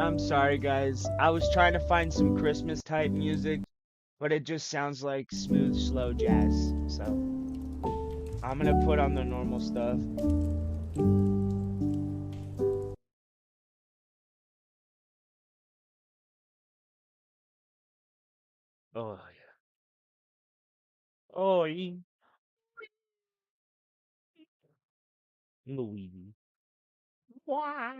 I'm sorry, guys. I was trying to find some Christmas type music, but it just sounds like smooth, slow jazz. So I'm gonna put on the normal stuff. Oh yeah. Oh yeah. Luigi. Wah.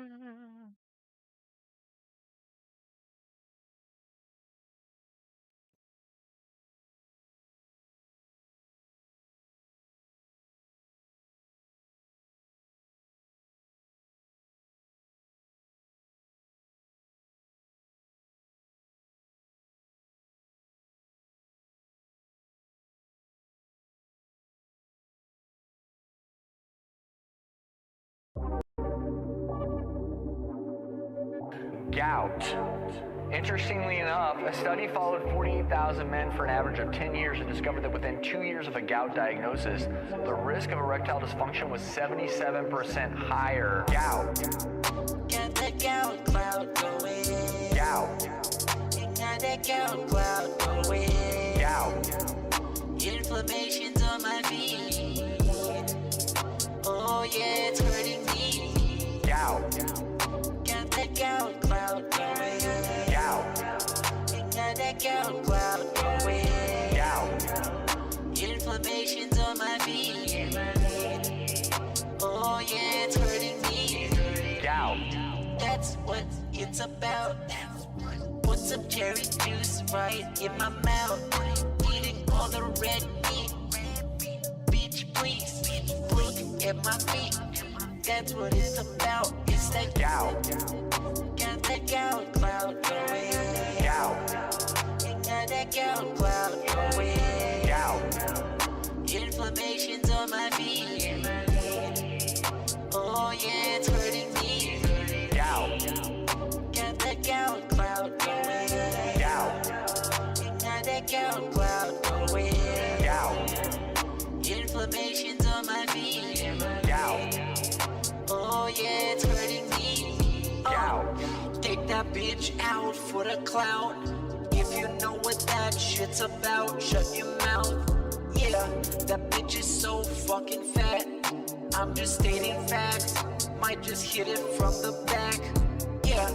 Gout. Interestingly enough, a study followed 48,000 men for an average of 10 years and discovered that within 2 years of a gout diagnosis, the risk of erectile dysfunction was 77% higher. Gout. Got that gout cloud going. Gout. Got that gout cloud going. Gout. Inflammation's on my feet. Oh yeah, it's hurting me. Gout. Got that gout cloud going. Gout. Got that gout cloud going. Gout. Inflammation's on my feet. Oh yeah, it's hurting me. Gout. That's what it's about. Put some cherry juice right in my mouth. Eating all the red meat. Bitch, please look at my feet. That's what it's about. It's that Gout. got that gout cloud going. Gout. Got that gout cloud going. Gout. Inflammation's on my feet. Oh yeah, it's hurting me. Gout. Got that gout cloud going. Gout. Got that gout cloud going. Gout. Inflammation's on my feet. Gout. Oh yeah, it's hurting me. Gout. Take that bitch out for the clout. If you know what that shit's about, shut your mouth. Yeah, that bitch is so fucking fat. I'm just stating facts. Might just hit it from the back. Yeah,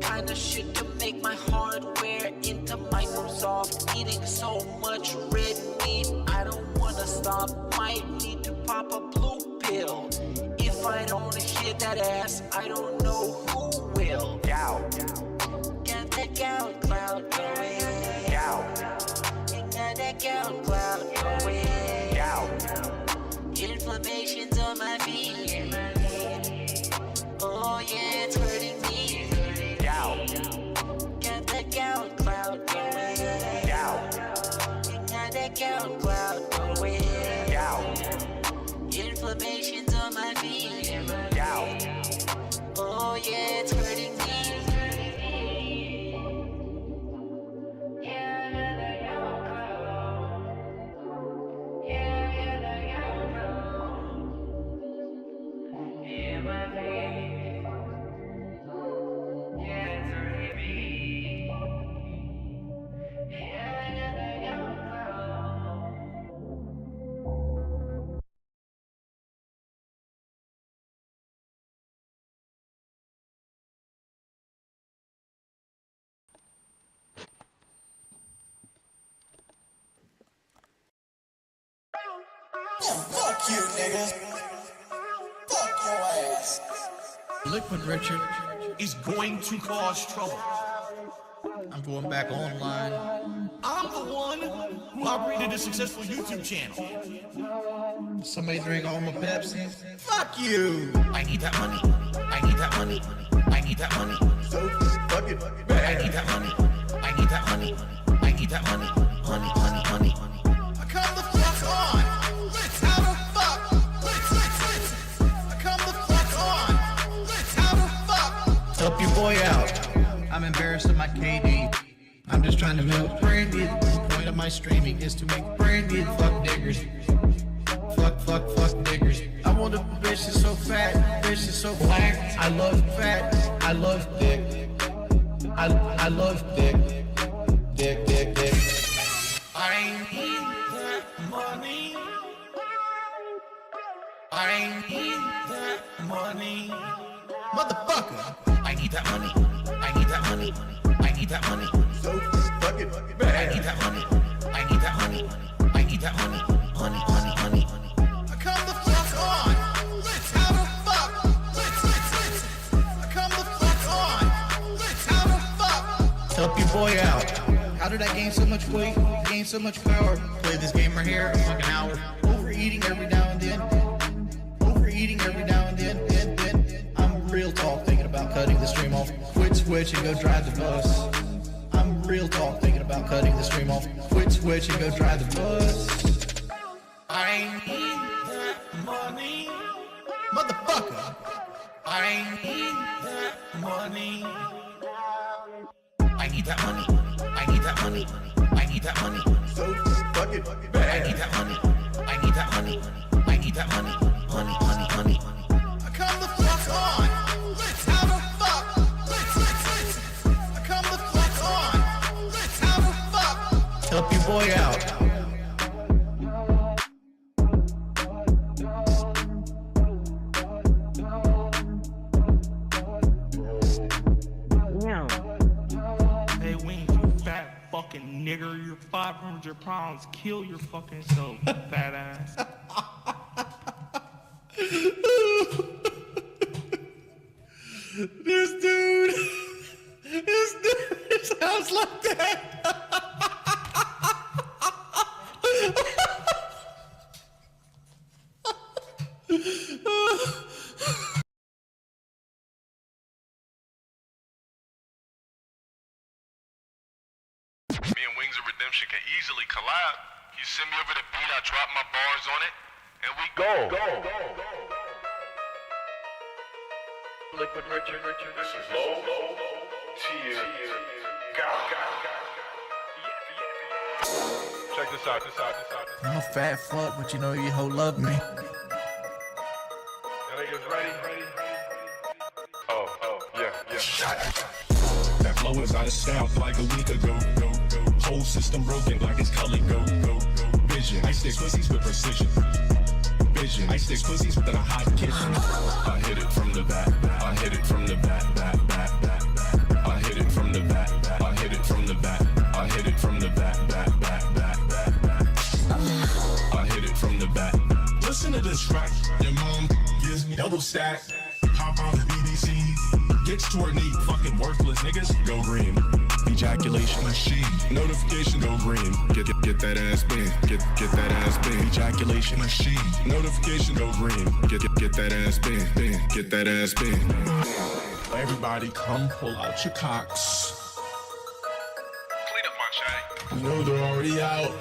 kinda shit to make my hardware into Microsoft. Eating so much red meat, I don't wanna stop. Might need to pop a blue pill. If I don't hit that ass, I don't know who will. Gout. Got that gout cloud going. Gout. Got that gout cloud going. Gout. Inflammation's on my feet. Oh yeah, it's hurting me. Gout. Got that gout cloud going. Gout. Got that gout cloud going. Gout. Inflammation's on my feet. Gout. Oh yeah, it's hurting me. Fuck you, nigga. Fuck your ass. Liquid Richard is going to cause trouble. I'm going back online. I'm the one who operated a successful YouTube channel. Somebody drink all my Pepsi. Fuck you. I need that money. I need that money. I need that money. So fucking bad. I need that money. I need that money. I need that money. Honey, honey, honey, honey. Come the fuck on. Let's have a fuck. Let's. Come the fuck on. Let's have a fuck. Help your boy out. I'm embarrassed of my KD. I'm just trying to milk branded. The point of my streaming is to make branded. Fuck niggers. Fuck niggers. I want a bitch that's so fat, bitch that's so black. I love fat, I love dick. I love dick. Dick. I need that money. I need that money. Motherfucker. I need that money. I need that money. I need that money. So fucking bad. I need that money. I need that money. I need that money. Honey, honey, honey, honey. Come the fuck on. Let's have a fuck. Let's. Come the fuck on. Let's have a fuck. Help your boy out. How did I gain so much weight? Gain so much power? Play this game right here a fucking hour. Overeating every now and then. Overeating every now and then. I'm real talk thinking about cutting the stream off. Quit switch and go drive the bus. I'm real talk thinking about cutting the stream off. Quit switch and go drive the bus. I need that money. Motherfucker. I need that money. I need that money. I need that money. I need that money. So fucking bad. I need that money. I need that money. I need that money. Honey, honey, honey, honey. Come the fuck on. Let's have a fuck. Let's. Come the fuck on. Let's have a fuck. Help your boy out. Hey, Wings, you fat fucking nigger. You're 500 pounds. Kill your fucking self, fat ass. This dude sounds like that. Me and Wings of Redemption can easily collab. You send me over the beat, I drop my bars on it, and we go. Liquid Richard. This is low. Cheers. Check this out. I'm a fat fuck, but you know you hoe love me. Y'all niggas ready? Oh, yeah. That flow is out of style like a week ago. Whole system broken like it's Cully. Go. Vision. I stick pussies with precision. Vision. I stick pussies within a hot kitchen. I hit it from the back. I hit it from the back. I hit it from the back. I hit it from the back. I hit it from the back. I hit it from the back. Listen to this track. Your mom gives me double stack. Hop on the BBC. Gets toward me. Fucking worthless niggas. Go green. Ejaculation machine. Notification go green. Get that ass bang. Get that ass bang. Ejaculation machine. Notification go green. Get that ass bang. Get that ass bang. Everybody come pull out your cocks. Clean up my shine. You know they're already out.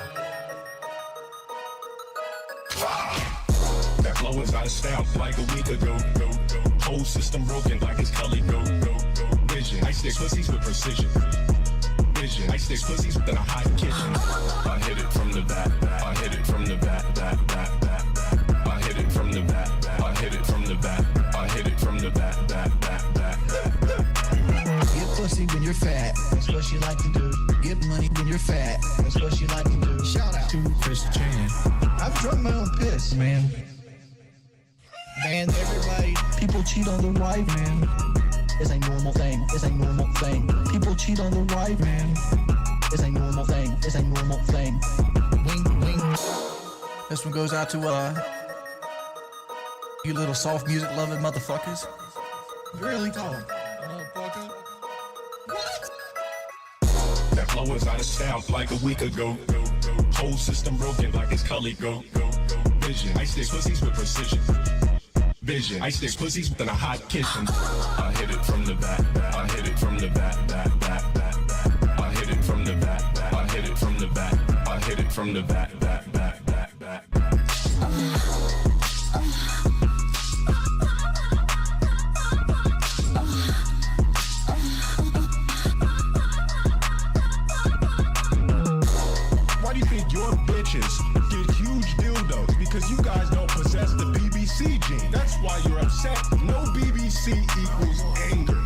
That flow is out of style like a week ago. Whole system broken like it's Cully. Go. Vision. I stick pussies with precision. Vision. I stick pussies within a hot kitchen. I hit it from the back. I hit it from the back. I hit it from the back. I hit it from the back. I hit it from the back. Get pussy when you're fat. That's what she like to do. Get money when you're fat. That's what she like to do. Shout out to Chris Chan. I've drunk my own piss, man. Man, everybody, people cheat on their wife, man. It's a normal thing. It's a normal thing. People cheat on their wife, man. It's a normal thing. It's a normal thing. Wing. This one goes out to You little soft music loving motherfuckers. Really don't. That flow is out of style like a week ago. Whole system broken like it's Cully go. Vision, I stick pussies with precision. Vision, I stick pussies within a hot kitchen. I hit it from the back, I hit it from the back. I hit it from the back, I hit it from the back. I hit it from the back. Why do you think your bitches get huge dildos? Because you guys don't possess the BBC gene. That's why you're upset. No BBC equals anger.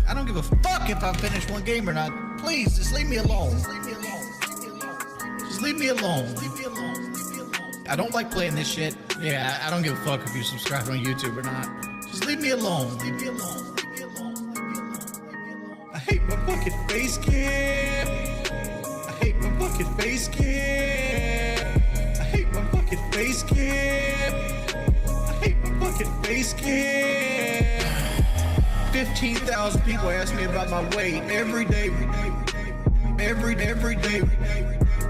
I don't give a fuck if I finish one game or not. Please, just leave me alone. Just leave me alone. I don't like playing this shit. Yeah, I don't give a fuck if you subscribe on YouTube or not. Just leave me alone. I hate my fucking face cam. I hate my fucking face cam. I hate my fucking face cam. I hate my fucking face cam. 15,000 people ask me about my weight every day. Every day.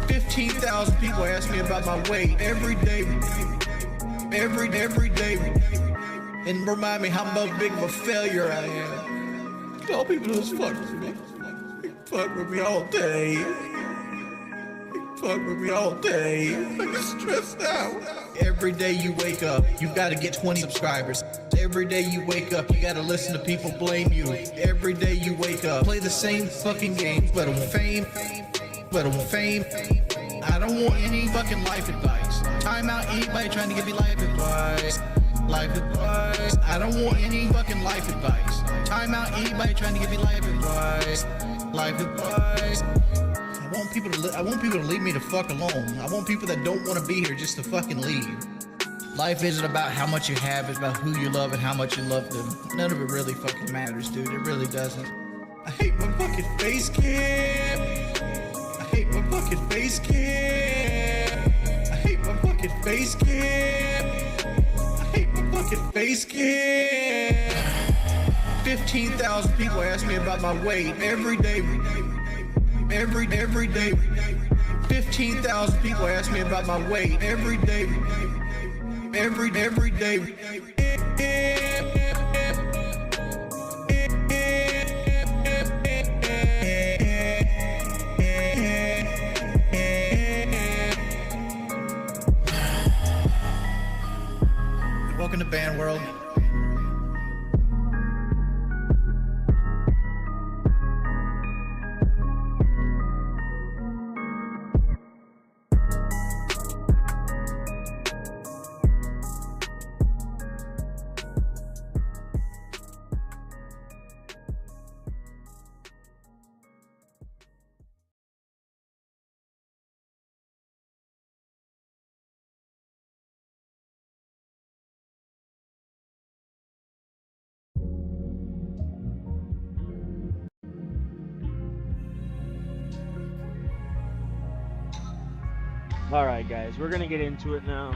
15,000 people ask me about my weight every day. Every day. And remind me how big of a failure I am. All people do is fuck with me. Fuck with me all day. Fuck with me all day. I'm stressed out. Every day you wake up, you gotta get 20 subscribers. Every day you wake up, you gotta listen to people blame you. Every day you wake up, play the same fucking game, but I want fame. I don't want any fucking life advice. Time out anybody trying to give me life advice. I don't want any fucking life advice. Time out anybody trying to give me life advice. I want people to leave me the fuck alone. I want people that don't want to be here just to fucking leave. Life isn't about how much you have, it's about who you love and how much you love them. None of it really fucking matters, dude. It really doesn't. I hate my fucking face cam. I hate my fucking face cam. I hate my fucking face cam. I hate my fucking face cam. 15,000 people ask me about my weight every day. Every day. 15,000 people ask me about my weight every day. Every day. Welcome to Band World. Alright guys, we're gonna get into it now.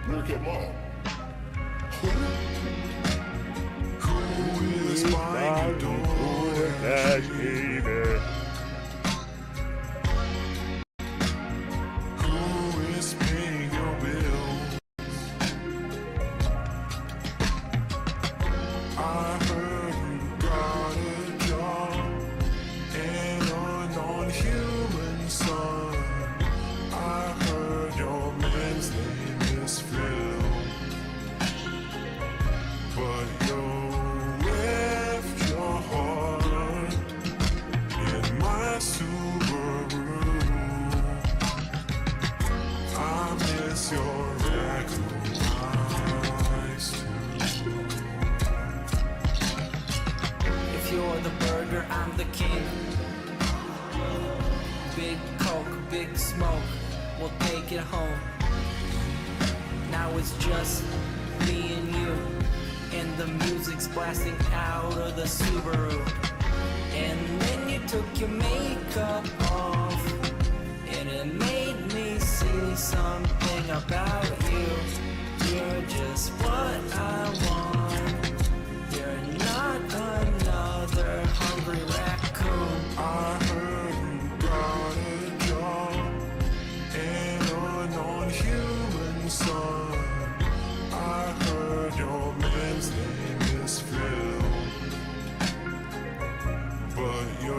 Look at mom. Who is buying your cash, baby? Who is paying your bills? I heard you got a job and a non-human son. I heard your man's name is Phil, but your big smoke, we'll take it home. Now it's just me and you, and the music's blasting out of the Subaru. And then you took your makeup off, and it made me see something about you. You're just what I want. You're not another hungry raccoon. I heard you got a job and a non-human son. I heard your man's name is Phil, but you're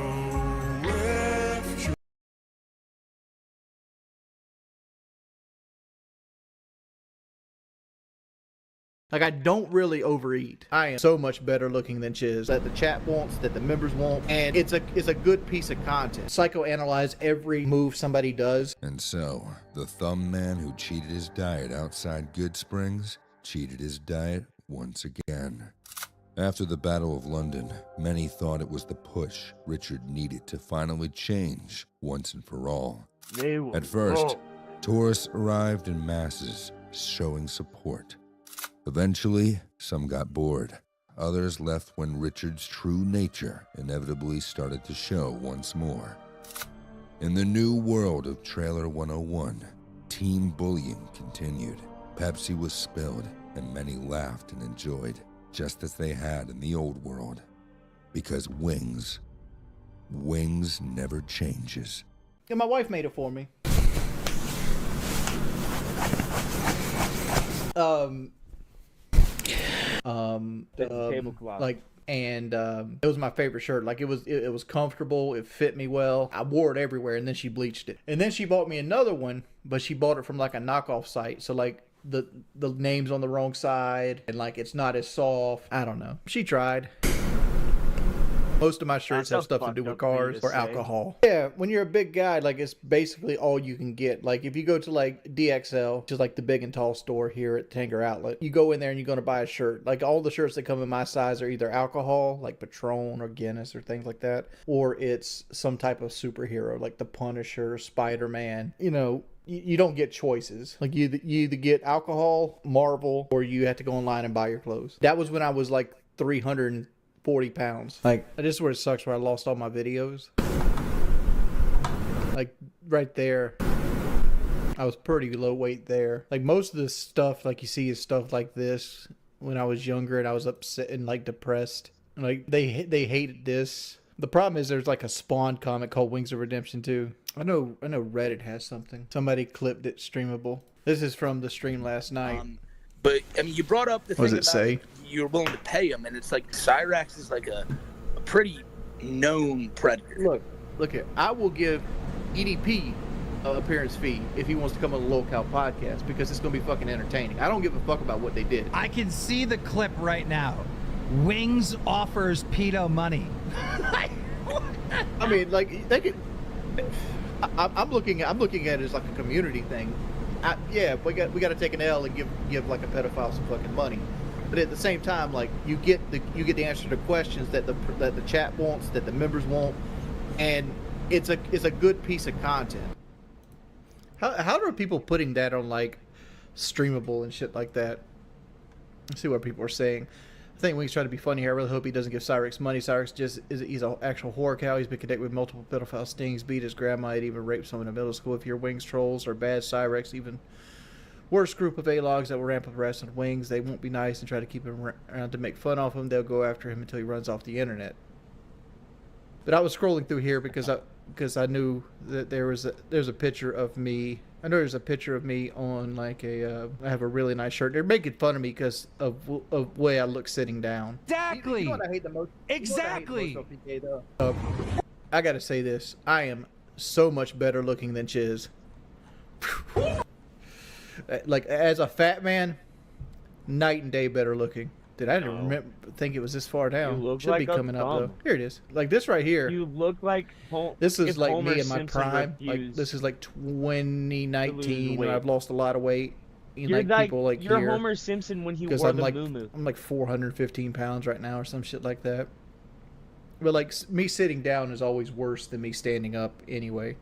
left. Like, I don't really overeat. I am so much better looking than Chiz. That the chat wants, that the members want, and it's a good piece of content. Psychoanalyze every move somebody does. And so, the thumb man who cheated his diet outside Goodsprings cheated his diet once again. After the Battle of London, many thought it was the push Richard needed to finally change once and for all. At first, tourists arrived in masses, showing support. Eventually, some got bored. Others left when Richard's true nature inevitably started to show once more. In the new world of Trailer 101, teen bullying continued. Pepsi was spilled, and many laughed and enjoyed, just as they had in the old world. Because wings never changes. Yeah, my wife made it for me. Tablecloth. Like, and it was my favorite shirt. Like, it was comfortable, it fit me well. I wore it everywhere, and then she bleached it. And then she bought me another one, but she bought it from like a knockoff site. So like the name's on the wrong side, and like it's not as soft. I don't know. She tried. Most of my shirts have stuff to do with cars or alcohol. Yeah, when you're a big guy, like, it's basically all you can get. Like, if you go to, like, DXL, which is, like, the big and tall store here at Tanger Outlet, you go in there and you're going to buy a shirt. Like, all the shirts that come in my size are either alcohol, like Patron or Guinness or things like that, or it's some type of superhero, like the Punisher, Spider-Man. You know, you don't get choices. Like, you either get alcohol, Marvel, or you have to go online and buy your clothes. That was when I was, like, 340 pounds. Like, this is where it sucks, where I lost all my videos. Like, right there, I was pretty low weight there. Like, most of this stuff, like, you see is stuff like this when I was younger and I was upset and, like, depressed. Like, they hated this. The problem is there's, like, a Spawn comic called Wings of Redemption 2. I know Reddit has something. Somebody clipped it streamable. This is from the stream last night. But, I mean, you brought up the thing about say? You're willing to pay him, and it's like Cyrax is like a pretty known predator. Look here. I will give EDP an appearance fee if he wants to come on the Low Cal podcast, because it's going to be fucking entertaining. I don't give a fuck about what they did. I can see the clip right now. Wings offers pedo money. I mean, like, they could. I'm looking at it as like a community thing. Yeah, we got to take an L and give like a pedophile some fucking money. But at the same time, like, you get the answer to questions that the chat wants, that the members want, and it's a good piece of content. How are people putting that on, like, streamable and shit like that? Let's see what people are saying. I think Wings trying to be funny here. I really hope he doesn't give Cyrex money. Cyrex he's an actual horror cow. He's been connected with multiple pedophile stings, beat his grandma, and even raped someone in middle school. If your Wings trolls are bad, Cyrex even worse group of A-logs that will ramp up harassing Wings. They won't be nice and try to keep him around to make fun of him. They'll go after him until he runs off the internet. But I was scrolling through here because I knew that there's a picture of me. I know there's a picture of me on, like, I have a really nice shirt. They're making fun of me because of the way I look sitting down. Exactly. You know what I hate the most? Exactly. You know what I hate the most about PK, though? I gotta say this. I am so much better looking than Chiz. Like, as a fat man, night and day better looking. Dude, I didn't think it was this far down. Should like be coming up though. Here it is. Like this right here. You look like this is like Homer me in my Simpson prime. Like this is like 2019 when I've lost a lot of weight. You're like people like you're here, Homer Simpson when he wore the moo-moo. I'm like 415 pounds right now or some shit like that. But like me sitting down is always worse than me standing up anyway.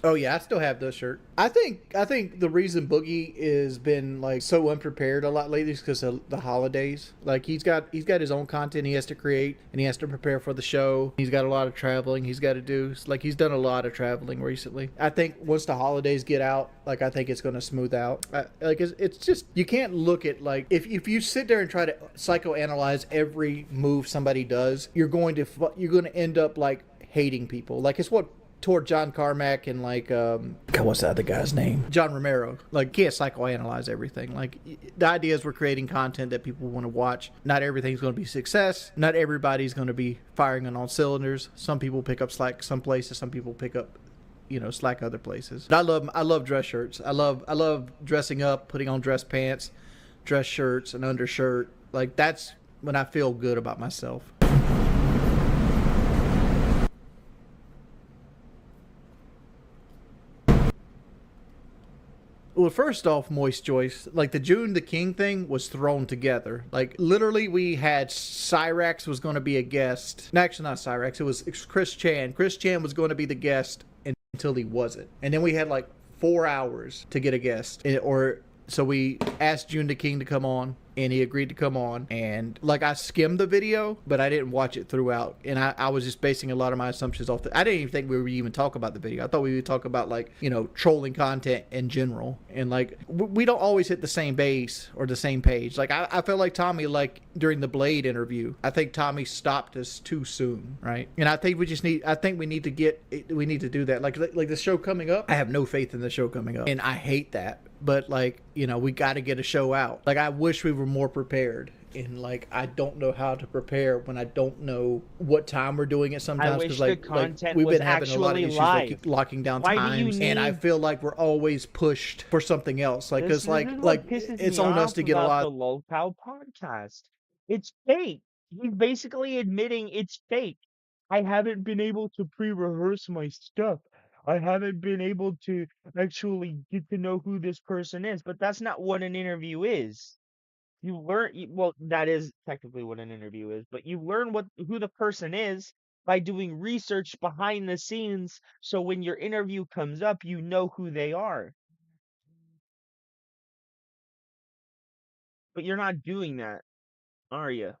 Oh yeah, I still have those shirt. I think the reason Boogie is been like so unprepared a lot lately is because of the holidays. Like he's got his own content he has to create and he has to prepare for the show. He's got a lot of traveling he's got to do. Like he's done a lot of traveling recently. I think once the holidays get out, like I think it's going to smooth out. Like it's just you can't look at like if you sit there and try to psychoanalyze every move somebody does, you're going to end up like hating people. Like it's what toward John Carmack and like God, what's the other guy's name? John Romero. Like can't psychoanalyze everything. Like the idea is we're creating content that people want to watch. Not everything's going to be success. Not everybody's going to be firing on all cylinders. Some people pick up slack some places. Some people pick up slack other places. But I love dress shirts. I love dressing up, putting on dress pants, dress shirts, an undershirt. Like that's when I feel good about myself. Well, first off, Moist Joyce, like the June the King thing was thrown together. Like literally, we had Cyrax was going to be a guest. No, actually, not Cyrax. It was Chris Chan. Chris Chan was going to be the guest until he wasn't. And then we had like 4 hours to get a guest, so we asked June the King to come on, and he agreed to come on. And like I skimmed the video, but I didn't watch it throughout. And I was just basing a lot of my assumptions off I didn't even think we would even talk about the video. I thought we would talk about like, trolling content in general. And like, we don't always hit the same base or the same page. Like I felt like Tommy, like during the Blade interview, I think Tommy stopped us too soon. Right. And I think we need to do that. Like the show coming up, I have no faith in the show coming up. And I hate that. But like, we got to get a show out. Like I wish we were more prepared. And like I don't know how to prepare when I don't know what time we're doing it sometimes, because like we've been having a lot of issues like locking down times, and I feel like we're always pushed for something else. Like because like it's on us to get a lot. The Lolcow podcast. It's fake. He's basically admitting it's fake. I haven't been able to pre-rehearse my stuff. I haven't been able to actually get to know who this person is, but that's not what an interview is. Well, that is technically what an interview is, but you learn who the person is by doing research behind the scenes, so when your interview comes up, you know who they are. But you're not doing that, are you?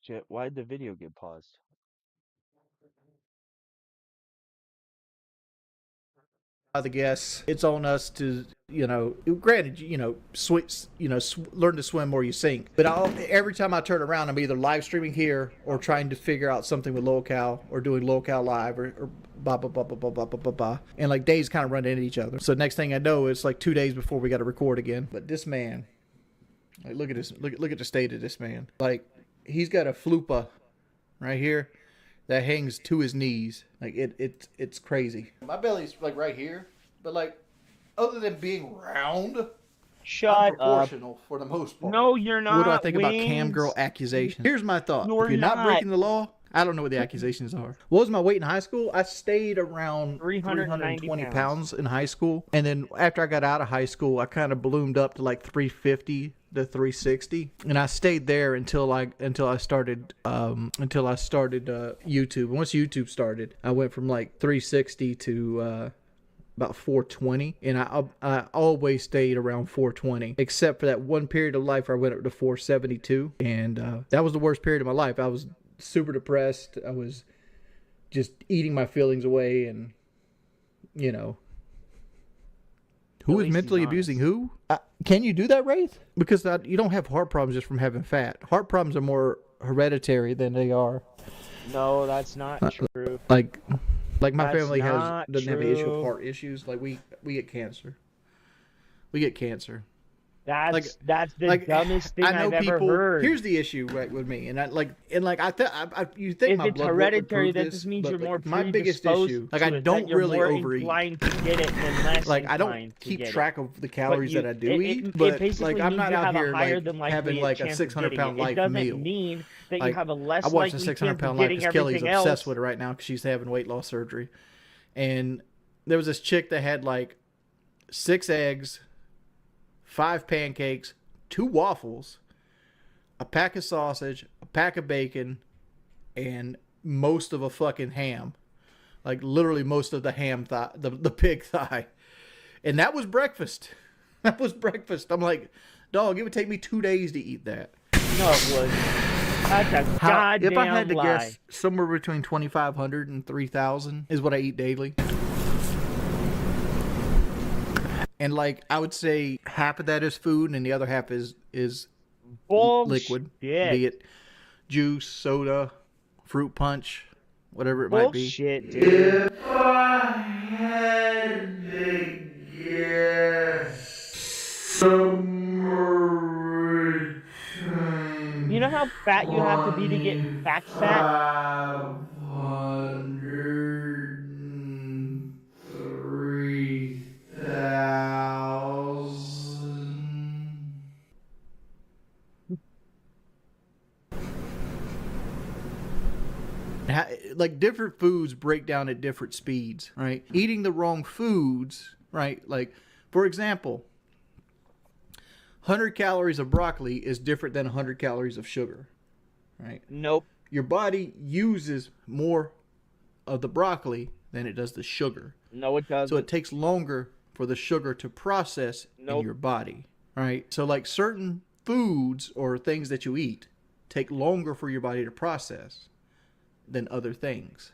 Shit, why'd the video get paused? The guests, it's on us to, granted, learn to swim or you sink. But every time I turn around, I'm either live streaming here or trying to figure out something with LocalCal or doing LocalCal live or blah blah blah blah blah blah blah blah. And like days kind of run into each other. So next thing I know, it's like 2 days before we got to record again. But this man, like, look at this, look at the state of this man. Like, he's got a flupa right here that hangs to his knees. Like, it's crazy. My belly's like right here, but like, other than being round, I'm Shut up. proportional for the most part. No, you're not. What do I think about Wings. cam girl accusations? Here's my thought. You're if you're not not. breaking the law, I don't know what the accusations are. What was my weight in high school? I stayed around 320 pounds in high school. And then after I got out of high school, I kind of ballooned up to like 350 to 360. And I stayed there until I started YouTube. And once YouTube started, I went from like 360 to about 420, and I always stayed around 420, except for that one period of life where I went up to 472, and that was the worst period of my life. I was super depressed. I was just eating my feelings away, and who is mentally abusing who? Can you do that, Wraith? Because you don't have heart problems just from having fat. Heart problems are more hereditary than they are. No, that's not true. Like my That's family not doesn't have an issue true. with heart issues. Like we get cancer. We get cancer. That's the dumbest thing I've ever heard. Here's the issue right with me, and you think If my it's blood work would hereditary, prove that this, just means but, you're more my biggest predisposed issue. to Like I it, don't that you're really more overeat. inclined to get it than less Like I don't inclined to keep get track it. of the calories you- that I do it- eat, it but basically like I'm means not you out have a here higher like than likely having like a chance of 600 getting pound it. life It doesn't meal. mean that Like, you have a less I watched a likely 600 chance pound of life getting because Kelly's everything obsessed else. with it right now because she's having weight loss surgery, and there was this chick that had like 6 eggs, 5 pancakes, 2 waffles, a pack of sausage, a pack of bacon, and most of a fucking ham. Like literally most of the ham thigh, the pig thigh. And that was breakfast. That was breakfast. I'm like, dog, it would take me 2 days to eat that. No, it would. That's a goddamn If I had to lie. guess, somewhere between 2,500 and 3,000 is what I eat daily. And like I would say half of that is food and the other half is liquid. Be it juice, soda, fruit punch, whatever it might be. Bullshit, dude. If I had to guess, somewhere between You know how fat you have to be to get fat fat? 500 and 3,000. Like different foods break down at different speeds, right? Eating the wrong foods, right? Like, for example, 100 calories of broccoli is different than 100 calories of sugar, right? Nope. Your body uses more of the broccoli than it does the sugar. No, it doesn't. So it takes longer for the sugar to process in your body, right? So like certain foods or things that you eat take longer for your body to process than other things.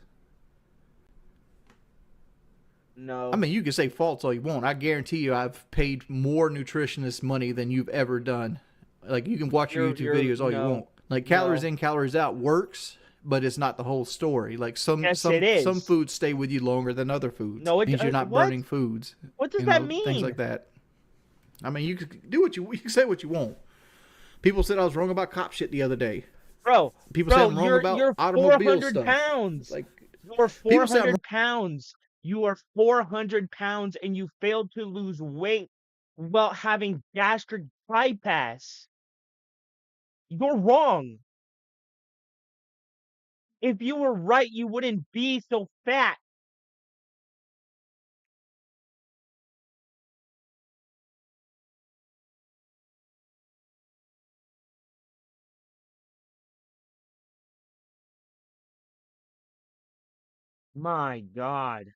No. I mean, you can say faults all you want. I guarantee you I've paid more nutritionists money than you've ever done. Like, you can watch your YouTube videos all you want. Like, calories in, calories out works, but it's not the whole story. Like, some foods stay with you longer than other foods. No, it means you're not burning foods. What does that mean? Things like that. I mean, you can do what you can say what you want. People said I was wrong about cop shit the other day. Bro, people said I'm wrong about you're automobile 400 stuff. pounds. Like, you're 400 pounds. You are 400 pounds and you failed to lose weight while having gastric bypass. You're wrong. If you were right, you wouldn't be so fat. My God.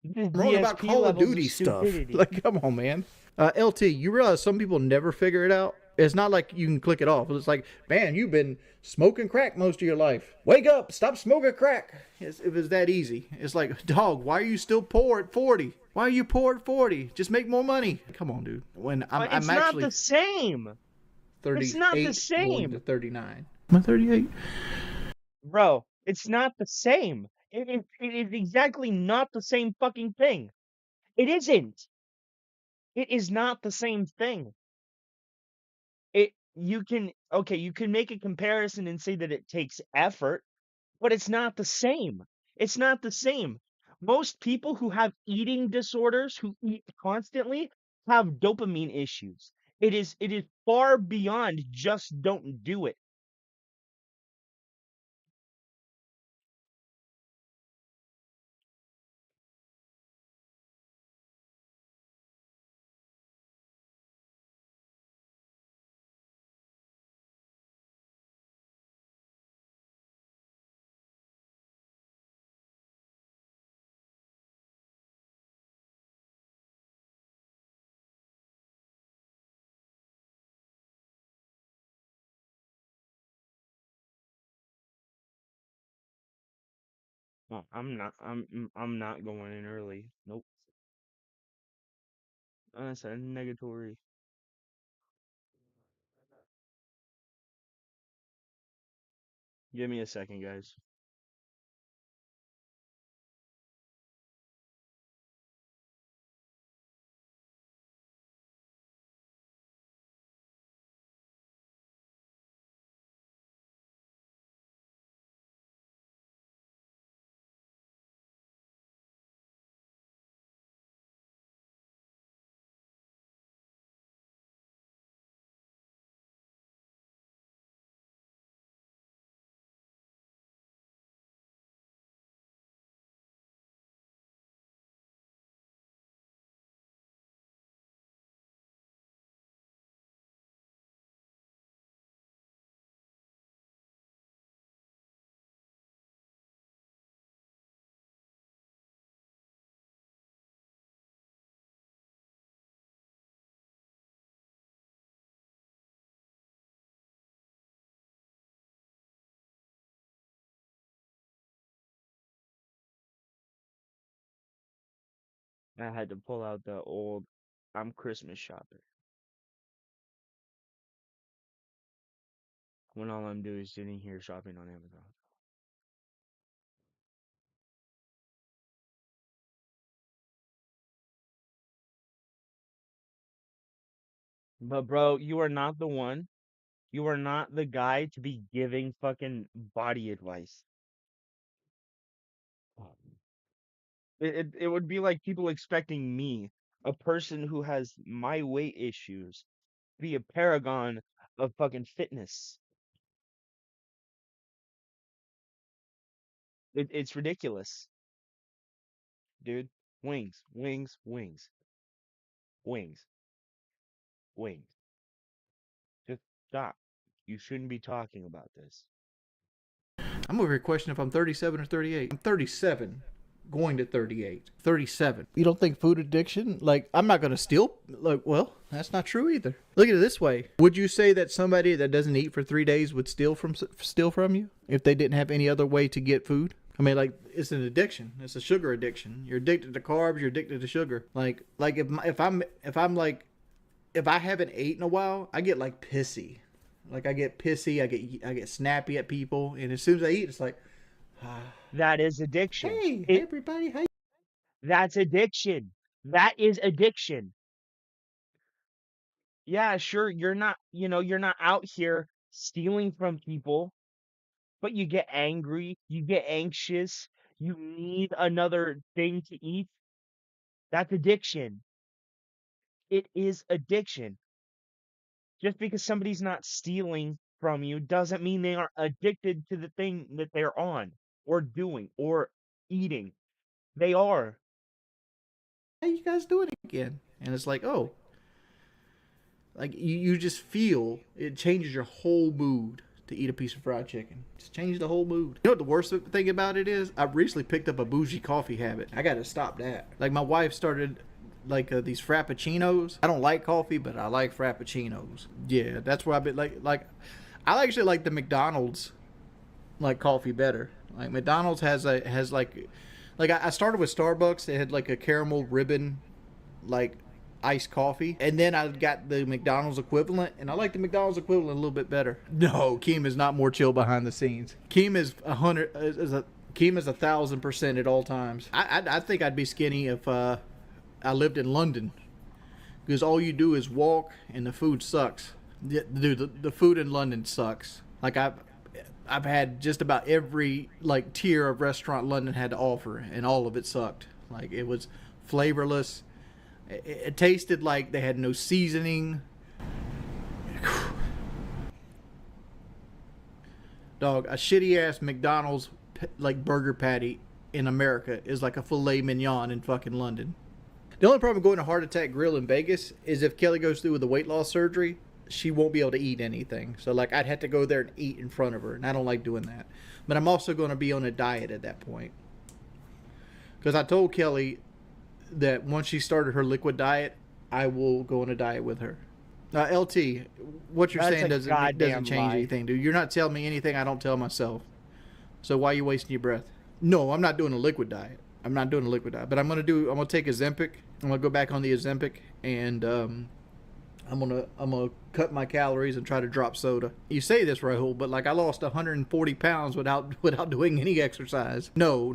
The Wrong about DSP Call of levels Duty stuff. stupidity. Like, come on, man. LT, you realize some people never figure it out? It's not like you can click it off. It's like, man, you've been smoking crack most of your life. Wake up, stop smoking crack. It was that easy. It's like, dog, why are you still poor at 40? Why are you poor at 40? Just make more money. Come on, dude. When But I'm it's not actually the same. 38 It's not the going same. to 39. Am I 38? Bro, it's not the same. It is exactly not the same fucking thing. It isn't. It is not the same thing. You can make a comparison and say that it takes effort, but it's not the same. It's not the same. Most people who have eating disorders, who eat constantly, have dopamine issues. It is far beyond just don't do it. Well, I'm not going in early. Nope. That's a negatory. Give me a second, guys. I had to pull out the old I'm Christmas shopping when all I'm doing is sitting here shopping on Amazon. But bro, you are not the one. You are not the guy to be giving fucking body advice. It would be like people expecting me, a person who has my weight issues, to be a paragon of fucking fitness. It's ridiculous, dude. Wings, wings, wings, wings, wings. Just stop. You shouldn't be talking about this. I'm over here questioning if I'm 37 or 38. I'm 37, going to 38. 37. You don't think food addiction, like, I'm not going to steal? Like, well, that's not true either. Look at it this way. Would you say that somebody that doesn't eat for 3 days would steal from you if they didn't have any other way to get food? I mean, like, it's an addiction. It's a sugar addiction. You're addicted to carbs. You're addicted to sugar. Like if I haven't ate in a while, I get like pissy. Like I get pissy. I get snappy at people, and as soon as I eat, it's like, That is addiction. hey, everybody, hey. That's addiction. That is addiction. Yeah, sure, you're not out here stealing from people, but you get angry, you get anxious, you need another thing to eat. That's addiction. It is addiction. Just because somebody's not stealing from you doesn't mean they are addicted to the thing that they're on or doing or eating. They are. How you guys doing again? And it's like, oh, like you just feel it changes your whole mood to eat a piece of fried chicken. Just change the whole mood. You know what the worst thing about it is? I recently picked up a bougie coffee habit. I gotta stop that. Like my wife started like these frappuccinos. I don't like coffee, but I like frappuccinos. Yeah, that's where I've been like I actually like the McDonald's like coffee better. Like McDonald's has like I started with Starbucks. They had like a caramel ribbon like iced coffee, and then I got the McDonald's equivalent, and I like the McDonald's equivalent a little bit better. No, Keem is not more chill behind the scenes. Keem is 1,000% at all times. I think I'd be skinny if I lived in London, because all you do is walk and the food sucks. Dude, the food in London sucks. Like I've had just about every like tier of restaurant London had to offer, and all of it sucked. Like it was flavorless. It tasted like they had no seasoning. Dog, a shitty ass McDonald's like burger patty in America is like a filet mignon in fucking London. The only problem going to Heart Attack Grill in Vegas is if Kelly goes through with the weight loss surgery, she won't be able to eat anything. So like I'd have to go there and eat in front of her, and I don't like doing that. But I'm also going to be on a diet at that point, because I told Kelly that once she started her liquid diet, I will go on a diet with her. LT, what you're saying doesn't change anything, dude. You're not telling me anything I don't tell myself. So why are you wasting your breath? No, I'm not doing a liquid diet. I'm not doing a liquid diet, but I'm gonna take Ozempic. I'm gonna go back on the Ozempic, and I'm gonna cut my calories and try to drop soda. You say this, Rahul, but like I lost 140 pounds without doing any exercise. No.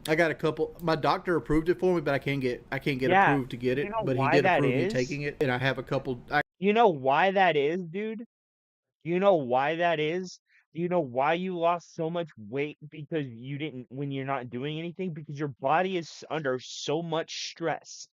I got a couple. My doctor approved it for me, but I can't get approved to get it. But he did approve me taking it, and I have a couple. You know why that is, dude? You know why that is? You know why you lost so much weight? Because you didn't, when you're not doing anything, because your body is under so much stress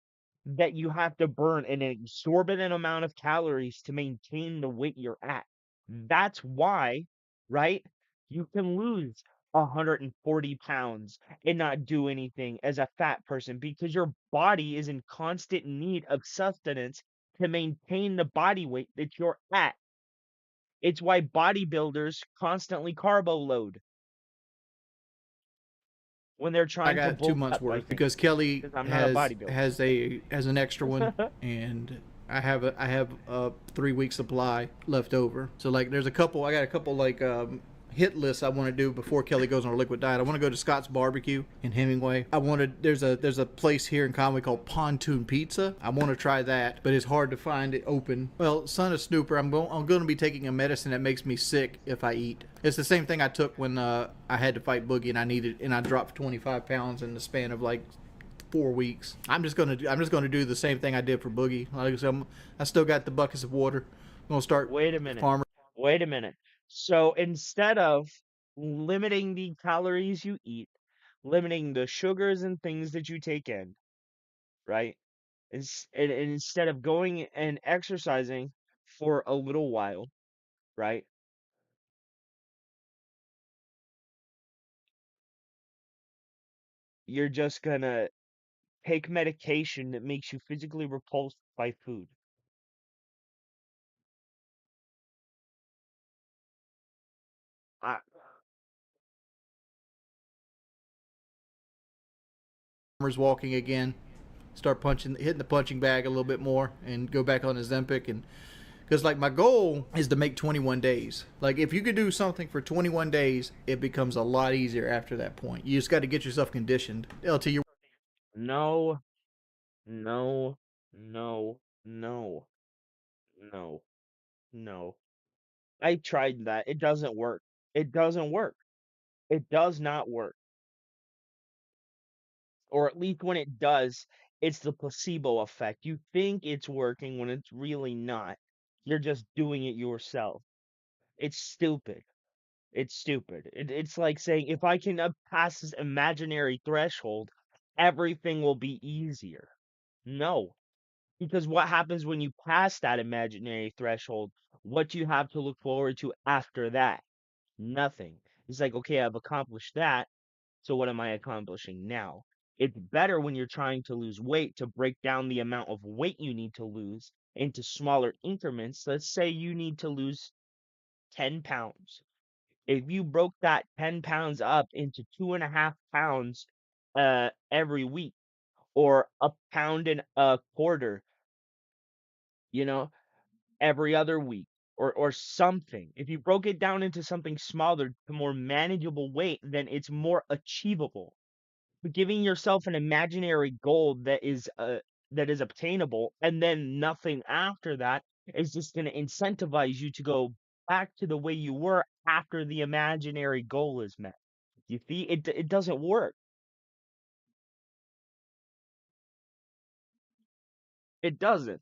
that you have to burn an exorbitant amount of calories to maintain the weight you're at. That's why, right? You can lose 140 pounds and not do anything as a fat person, because your body is in constant need of sustenance to maintain the body weight that you're at. It's why bodybuilders constantly carbo load when they're I trying to got 2 months worth because Kelly has an extra one, and I have a 3 week supply left over. So like I got a couple like hit lists I want to do before Kelly goes on her liquid diet. I want to go to Scott's Barbecue in Hemingway. There's a place here in Conway called Pontoon Pizza. I want to try that, but it's hard to find it open. Well, son of Snooper, I'm going to be taking a medicine that makes me sick if I eat. It's the same thing I took when I had to fight Boogie and I dropped 25 pounds in the span of like 4 weeks. I'm just gonna do the same thing I did for Boogie. Like I said, I still got the buckets of water. I'm gonna start. Wait a minute. So instead of limiting the calories you eat, limiting the sugars and things that you take in, right? And instead of going and exercising for a little while, right? You're just gonna take medication that makes you physically repulsed by food. I, Walking again, start hitting the punching bag a little bit more, and go back on Ozempic. And because like my goal is to make 21 days. Like if you could do something for 21 days, it becomes a lot easier after that point. You just got to get yourself conditioned. LT, you no. I tried that. It doesn't work. It doesn't work. It does not work. Or at least when it does, it's the placebo effect. You think it's working when it's really not. You're just doing it yourself. It's stupid. It's stupid. It's like saying, if I can pass this imaginary threshold, everything will be easier. No, because what happens when you pass that imaginary threshold? What you have to look forward to after that? Nothing. It's like, okay, I've accomplished that. So what am I accomplishing now? It's better when you're trying to lose weight to break down the amount of weight you need to lose into smaller increments. Let's say you need to lose 10 pounds. If you broke that 10 pounds up into 2.5 pounds every week, or a pound and a quarter, you know, every other week, or something. If you broke it down into something smaller to more manageable weight, then it's more achievable. But giving yourself an imaginary goal that is obtainable, and then nothing after that, is just going to incentivize you to go back to the way you were after the imaginary goal is met. You see, it doesn't work. It doesn't.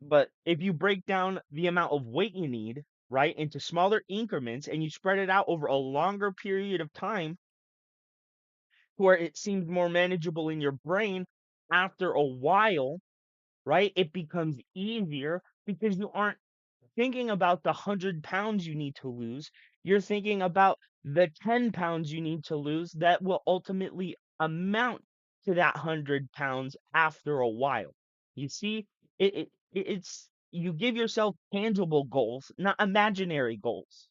But if you break down the amount of weight you need, right, into smaller increments, and you spread it out over a longer period of time, where it seems more manageable in your brain, after a while, right, it becomes easier because you aren't thinking about the 100 pounds you need to lose. You're thinking about the 10 pounds you need to lose that will ultimately amount to that 100 pounds after a while. You see, it's you give yourself tangible goals, not imaginary goals.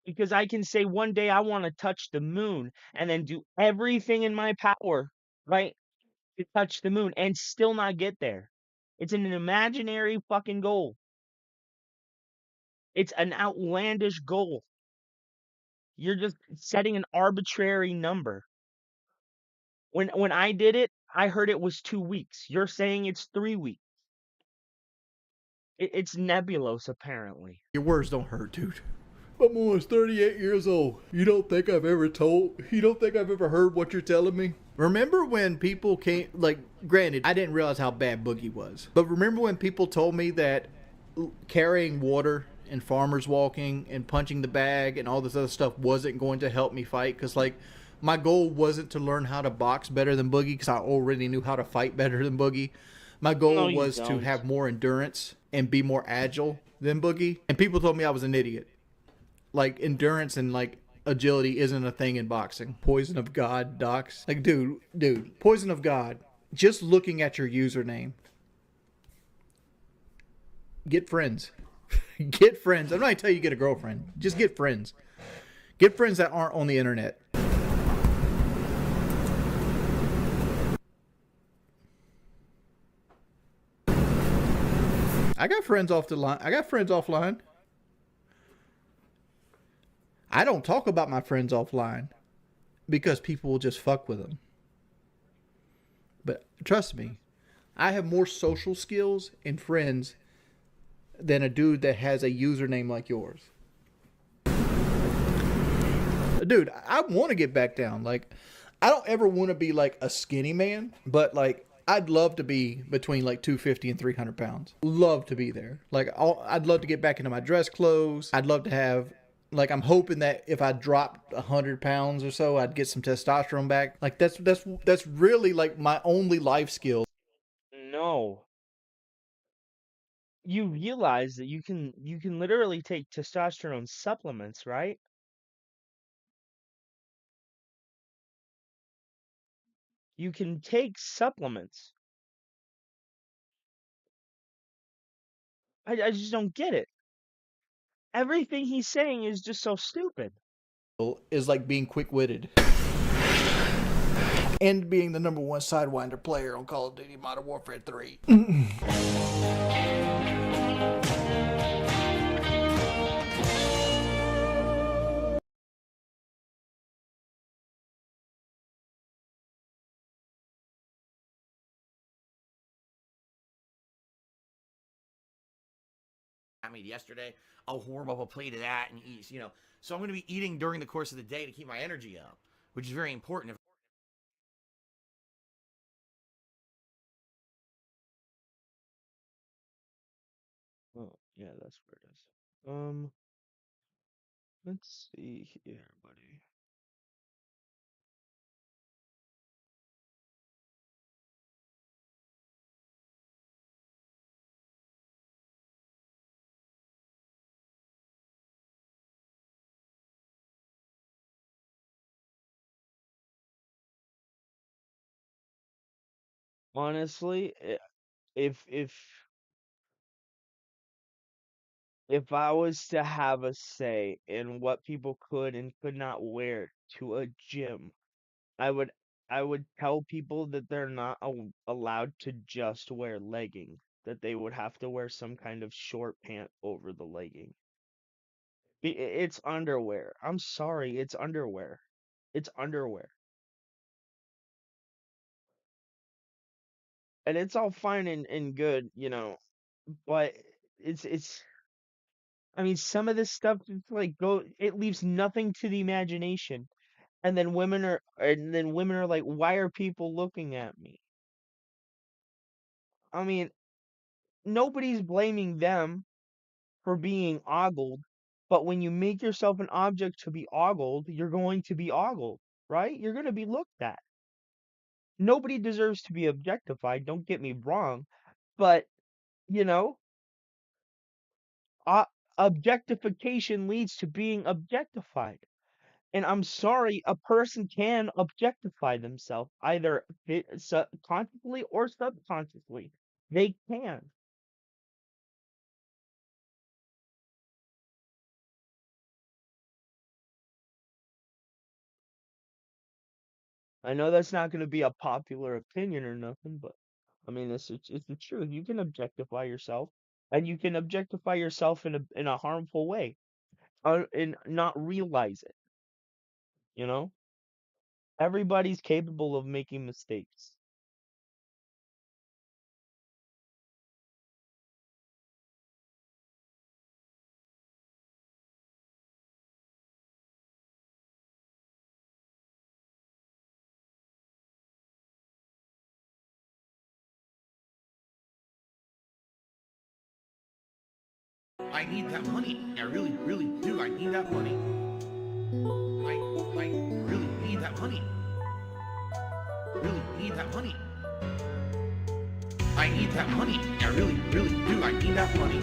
Because I can say one day I want to touch the moon and then do everything in my power, right, to touch the moon and still not get there. It's an imaginary fucking goal. It's an outlandish goal. You're just setting an arbitrary number. When I did it, I heard it was 2 weeks. You're saying it's 3 weeks. It's nebulous, apparently. Your words don't hurt, dude. I'm almost 38 years old. You don't think I've ever heard what you're telling me? Remember when people came, like, granted, I didn't realize how bad Boogie was, but remember when people told me that carrying water and farmers walking and punching the bag and all this other stuff wasn't going to help me fight? Because, like, my goal wasn't to learn how to box better than Boogie, because I already knew how to fight better than Boogie. My goal No, you was to don't. have more endurance and be more agile than Boogie. And people told me I was an idiot. Like, endurance and, like, agility isn't a thing in boxing. Poison of God, docs. Like, dude, Poison of God. Just looking at your username. Get friends. Get friends. I'm not going to tell you get a girlfriend. Just get friends. Get friends that aren't on the internet. I got friends off the line. I got friends offline. I don't talk about my friends offline because people will just fuck with them. But trust me, I have more social skills and friends than a dude that has a username like yours. Dude, I want to get back down. Like, I don't ever want to be like a skinny man, but like, I'd love to be between like 250 and 300 pounds. Love to be there. Like, I'd love to get back into my dress clothes. I'd love to have, like, I'm hoping that if I dropped 100 pounds or so, I'd get some testosterone back. Like, that's really like my only life skill. No. You realize that you can literally take testosterone supplements, right? You can take supplements. I just don't get it. Everything he's saying is just so stupid. Is like being quick-witted and being the number one Sidewinder player on Call of Duty Modern Warfare 3. I made yesterday. I'll warm up a plate of that and eat, you know. So I'm going to be eating during the course of the day to keep my energy up, which is very important. Oh, yeah, that's where it is. Let's see here, buddy. Honestly, if if I was to have a say in what people could and could not wear to a gym, I would I would tell people that they're not allowed to just wear leggings, that they would have to wear some kind of short pant over the legging. It's underwear. I'm sorry, it's underwear. It's underwear. And it's all fine and good, but it's I mean some of this stuff it's like it leaves nothing to the imagination. And then women are like, why are people looking at me? I mean, nobody's blaming them for being ogled, but when you make yourself an object to be ogled, you're going to be ogled, right? You're going to be looked at. Nobody deserves to be objectified, don't get me wrong, but, you know, uh, objectification leads to being objectified. And I'm sorry, a person can objectify themselves, either consciously or subconsciously. They can. I know that's not going to be a popular opinion or nothing, but I mean, it's the truth. You can objectify yourself, and you can objectify yourself in a harmful way, and not realize it. You know, everybody's capable of making mistakes. I need that money. I really, really do. I need that money. I really need that money. Really need that money. I need that money. I really, really do. I need that money.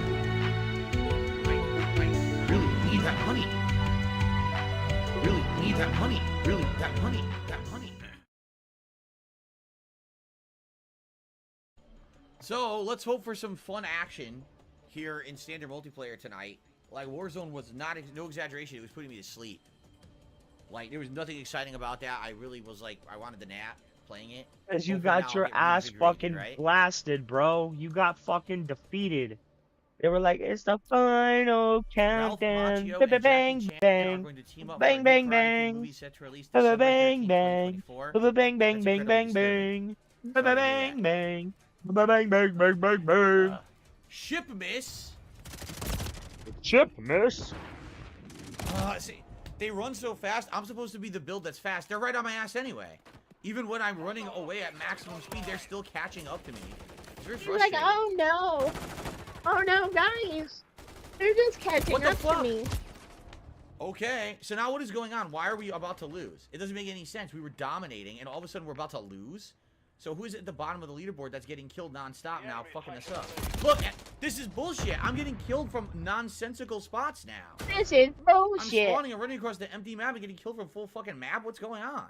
I really need that money. Really need that money. Really that money. That money. So let's hope for some fun action here in standard multiplayer tonight. Like, Warzone was no exaggeration, it was putting me to sleep. Like, there was nothing exciting about that. I really was like, I wanted to nap playing it. Because you Hopefully got now your I'll get ass reinvigorated, fucking right? blasted, bro. You got fucking defeated. They were like, it's the final countdown. Macchio Bang, and bang, Jackie Chan bang. are going to team up for a Bang, new bang, Karate Kid bang. movie set to release Bang, December bang, 13th, bang. 2024. Bang, bang, bang, That's bang, incredibly bang, disturbing. bang. Sorry Bang, to hear bang, that. bang. Bang, bang, bang, bang, bang, bang. Ship miss. Chip miss. See, they run so fast. I'm supposed to be the build that's fast. They're right on my ass anyway. Even when I'm running away at maximum speed, they're still catching up to me. It's very He's frustrating. like, oh no. Oh no, guys. They're just catching What the up fuck? to me. Okay, so now what is going on? Why are we about to lose? It doesn't make any sense. We were dominating, and all of a sudden we're about to lose? So who is at the bottom of the leaderboard that's getting killed nonstop now, fucking us up? Look, this is bullshit. I'm getting killed from nonsensical spots now. This is bullshit. I'm spawning and running across the empty map and getting killed from full fucking map. What's going on?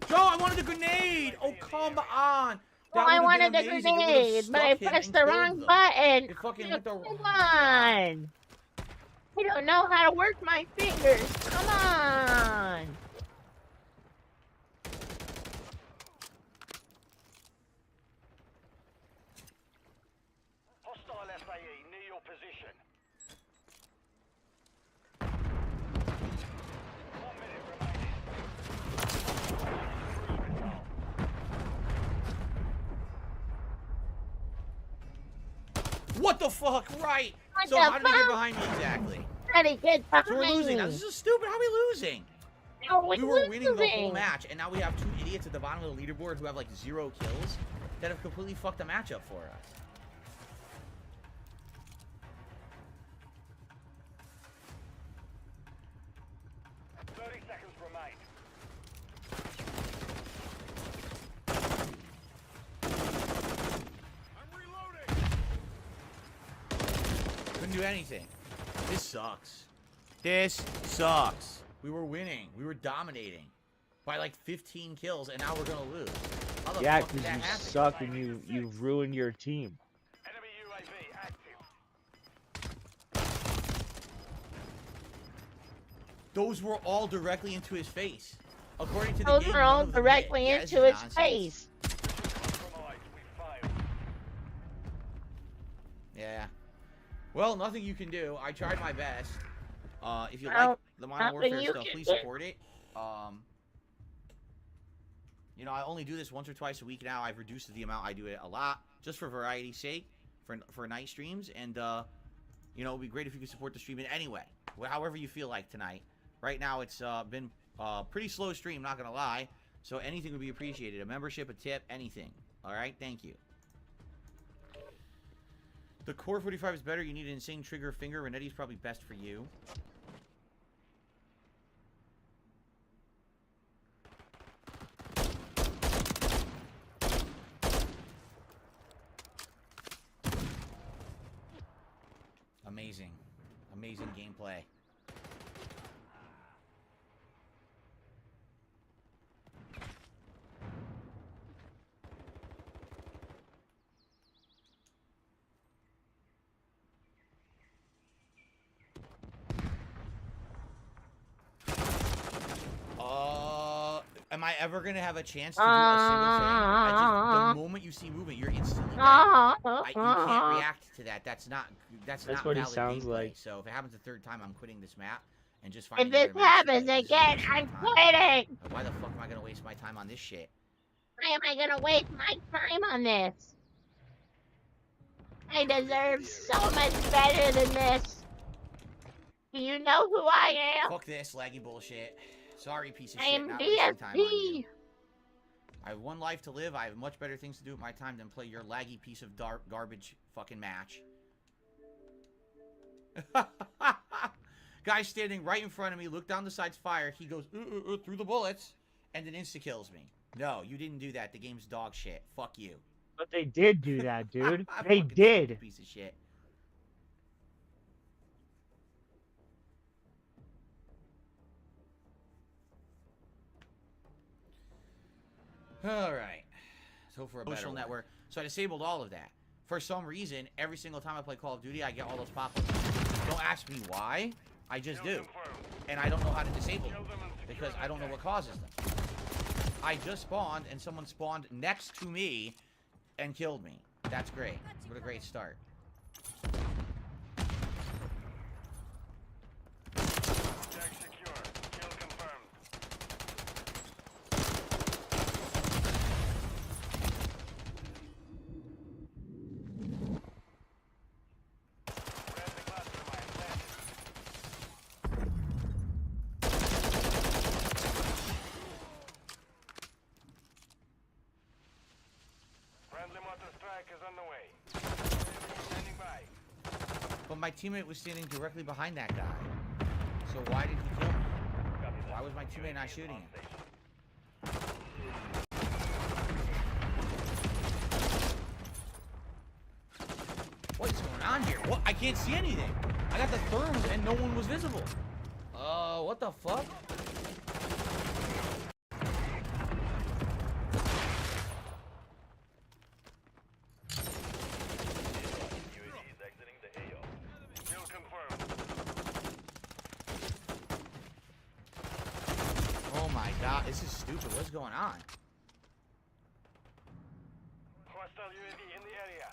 Joe, I wanted a grenade! Oh, come on! Well, I wanted the grenade, but I pressed the wrong button. It fucking Come hit the on. I don't know how to work my fingers. Come on. Hostile FAE near your position. What the fuck? Right. What So the how did they get fuck? behind me exactly? How did get behind So we're losing. Now, me? this is stupid. How are we losing? No, We were winning the whole losing. match, and now we have two idiots at the bottom of the leaderboard who have like 0 kills that have completely fucked the match up for us. couldn't do anything. This sucks. This sucks. We were winning. We were dominating by like 15 kills, and now we're gonna lose. How the Yeah, fuck did because that you happen? suck and you've ruined your team. Enemy UAV active. Those were all directly into his face. According to the Those game, were none all of them hit. directly Yeah, this into is his nonsense. face. Yeah. Well, nothing you can do. I tried my best. If you Well, like the Modern nothing Warfare you stuff, can please do. support it. You know, I only do this once or twice a week now. I've reduced the amount I do it a lot, just for variety's sake, for night streams. And, you know, it'd be great if you could support the stream in any way, however you feel like tonight. Right now, it's been a pretty slow stream, not gonna lie. So anything would be appreciated. A membership, a tip, anything. All right? Thank you. The Core 45 is better. You need an insane trigger finger. Renetti's probably best for you. Amazing. Amazing gameplay. Am I ever gonna have a chance to do a single thing? The moment you see movement, you're instantly dead. You can't react to that. That's not what valid he sounds gameplay. like. So if it happens a third time, I'm quitting this map and just If finding this another match to happens play. again, I'm quitting. Why the fuck am I gonna waste my time on this shit? Why am I gonna waste my time on this? I deserve so much better than this. Do you know who I am? Fuck this laggy bullshit. Sorry, piece of I shit. am Not wasting time on you. DSP. I have one life to live. I have much better things to do with my time than play your laggy piece of garbage fucking match. Guy standing right in front of me, look down the sides, fire. He goes through the bullets, and then insta-kills me. No, you didn't do that. The game's dog shit. Fuck you. But they did do that, dude. I They fucking did. piece of shit. Alright. So for a social network. So I disabled all of that. For some reason, every single time I play Call of Duty, I get all those pop-ups. Don't ask me why. I just do. And I don't know how to disable them. Because I don't know what causes them. I just spawned, and someone spawned next to me and killed me. That's great. What a great start. But my teammate was standing directly behind that guy. So why did he kill me? Why was my teammate not shooting him? What is going on here? What? I can't see anything. I got the therms and no one was visible. What the fuck? Oh my god, this is stupid. What's going on? Hostile UAV in the area.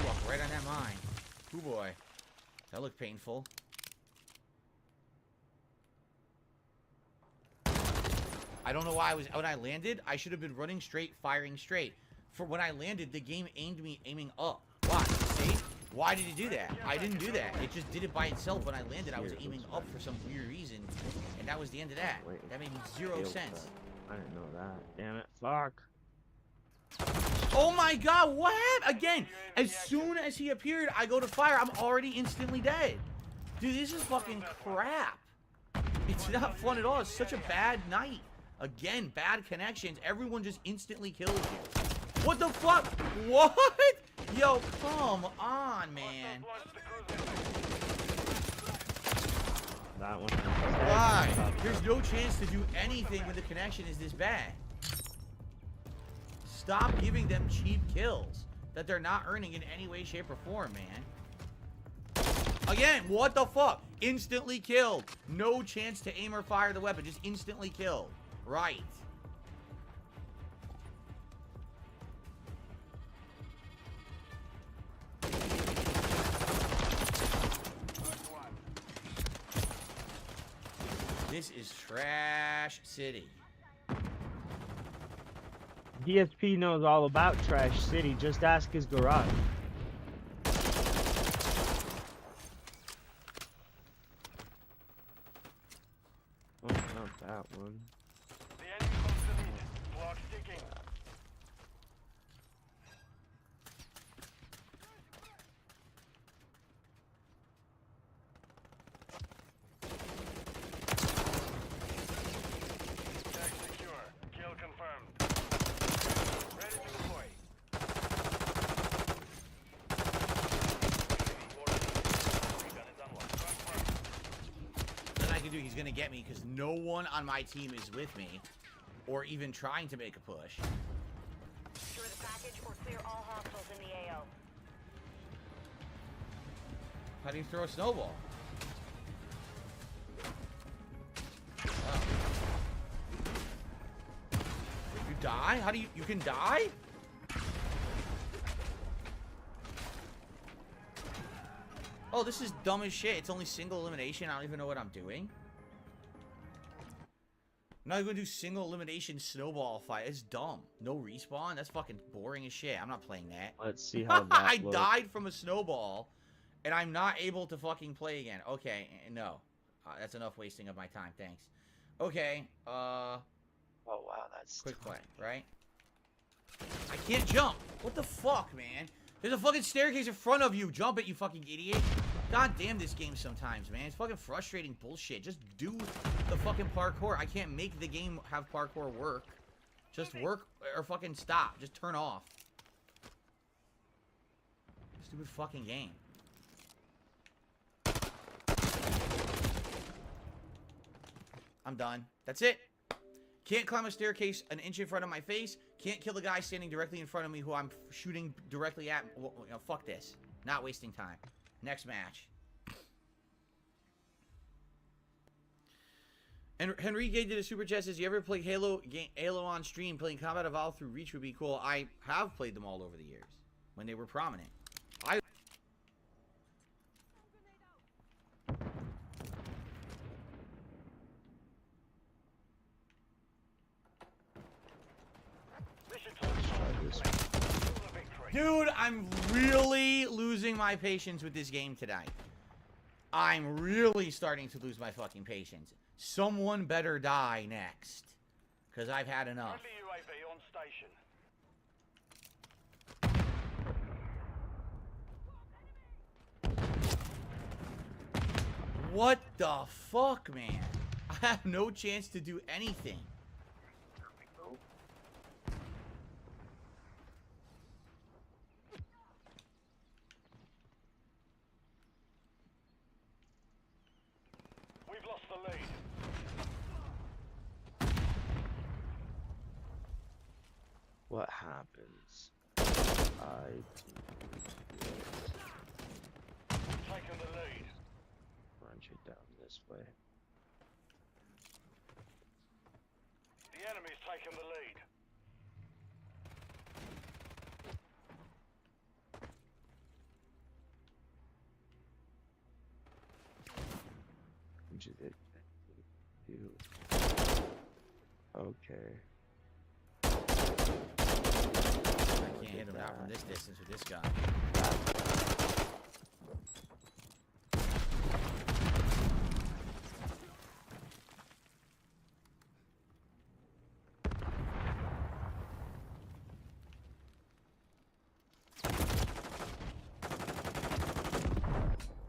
Walk right on that mine. Ooh boy. That looked painful. I don't know why when I landed, I should have been running straight, firing straight. For when I landed, the game aimed me aiming up. Why? See? Why did it do that? I didn't do that. It just did it by itself. When I landed, I was aiming up for some weird reason. And that was the end of that. That made zero sense. I didn't know that. Damn it. Fuck. Oh my god, what happened? Again, as soon as he appeared, I go to fire. I'm already instantly dead. Dude, this is fucking crap. It's not fun at all. It's such a bad night Again, bad connections. Everyone just instantly kills you. What the fuck? What? Yo, come on, man. That one. Why? There's no chance to do anything when the connection is this bad. Stop giving them cheap kills that they're not earning in any way, shape, or form, man. Again, what the fuck? Instantly killed. No chance to aim or fire the weapon. Just instantly killed. Right. This is Trash City. DSP knows all about Trash City. Just ask his garage. Oh, not that one. The enemy holds the lead. Clock ticking. Tag secure. Kill confirmed. Ready to deploy. Nothing I can do. He's gonna get me because no one on my team is with me, or even trying to make a push. Secure the package or clear all hostiles in the AO. How do you throw a snowball? Oh. You die? How do you can die? Oh, this is dumb as shit. It's only single elimination. I don't even know what I'm doing. I'm not even gonna do single elimination snowball fight. It's dumb. No respawn? That's fucking boring as shit. I'm not playing that. Let's see how that I looks. died from a snowball, and I'm not able to fucking play again. Okay, no. That's enough wasting of my time. Thanks. Okay, Oh wow, that's quick play, right? I can't jump. What the fuck, man? There's a fucking staircase in front of you. Jump it, you fucking idiot. God damn this game sometimes, man. It's fucking frustrating bullshit. Just do the fucking parkour. I can't make the game have parkour work. Just work or fucking stop. Just turn off. Stupid fucking game. I'm done. That's it. Can't climb a staircase an inch in front of my face. Can't kill the guy standing directly in front of me who I'm shooting directly at. Well, you know, fuck this. Not wasting time. Next match. And Henrique did a super chat. Says, you ever play Halo on stream? Playing Combat Evolved through Reach would be cool. I have played them all over the years when they were prominent. Dude, I'm really losing my patience with this game tonight. I'm really starting to lose my fucking patience. Someone better die next. Because I've had enough. Friendly UAV on station. What the fuck, man? I have no chance to do anything. We've lost the lead. what happens. Taking the lead. Punch it down this way. The enemy's taking the lead. Punch it. You. Okay. I can't hit him out from this distance with this gun.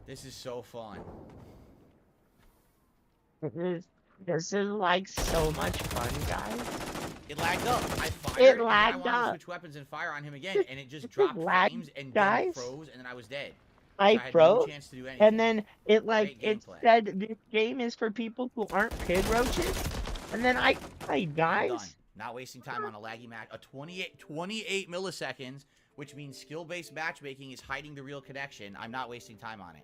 This is so fun. It is. This is like so much fun, guys. It lagged up. I fired. It and then lagged I wanted to up. switch weapons and fire on him again, and it just dropped lagged, frames and then guys. froze, and then I was dead. I so I had froze, no chance to do anything. and then it Great it gameplay. said this game is for people who aren't pig roaches, and then I guys. Done. Not wasting time on a laggy match. A 28 milliseconds, which means skill-based matchmaking is hiding the real connection. I'm not wasting time on it.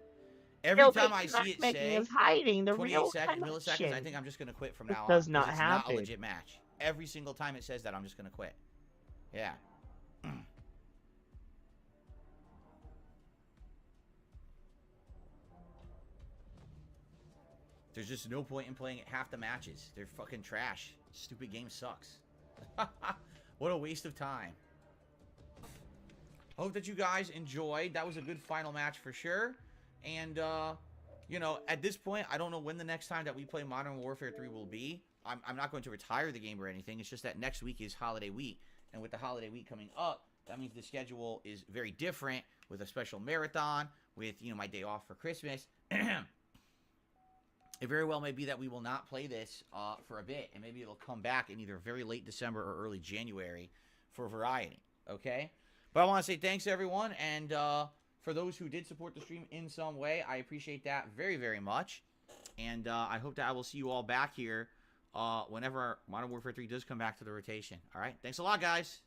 Every time I see it say is hiding the 28 real milliseconds, I connection. think I'm just gonna quit from now on. Does not 'cause it's not a happen. legit match. Every single time it says that, I'm just gonna quit. Yeah. There's just no point in playing half the matches. They're fucking trash. Stupid game sucks. What a waste of time. Hope that you guys enjoyed. That was a good final match for sure. And, you know, at this point, I don't know when the next time that we play Modern Warfare 3 will be. I'm not going to retire the game or anything. It's just that next week is holiday week. And with the holiday week coming up, that means the schedule is very different with a special marathon, with, you know, my day off for Christmas. It very well may be that we will not play this for a bit, and maybe it'll come back in either very late December or early January for variety, okay? But I want to say thanks, everyone, and for those who did support the stream in some way, I appreciate that very, very much. And I hope that I will see you all back here whenever Modern Warfare 3 does come back to the rotation. All right? Thanks a lot, guys.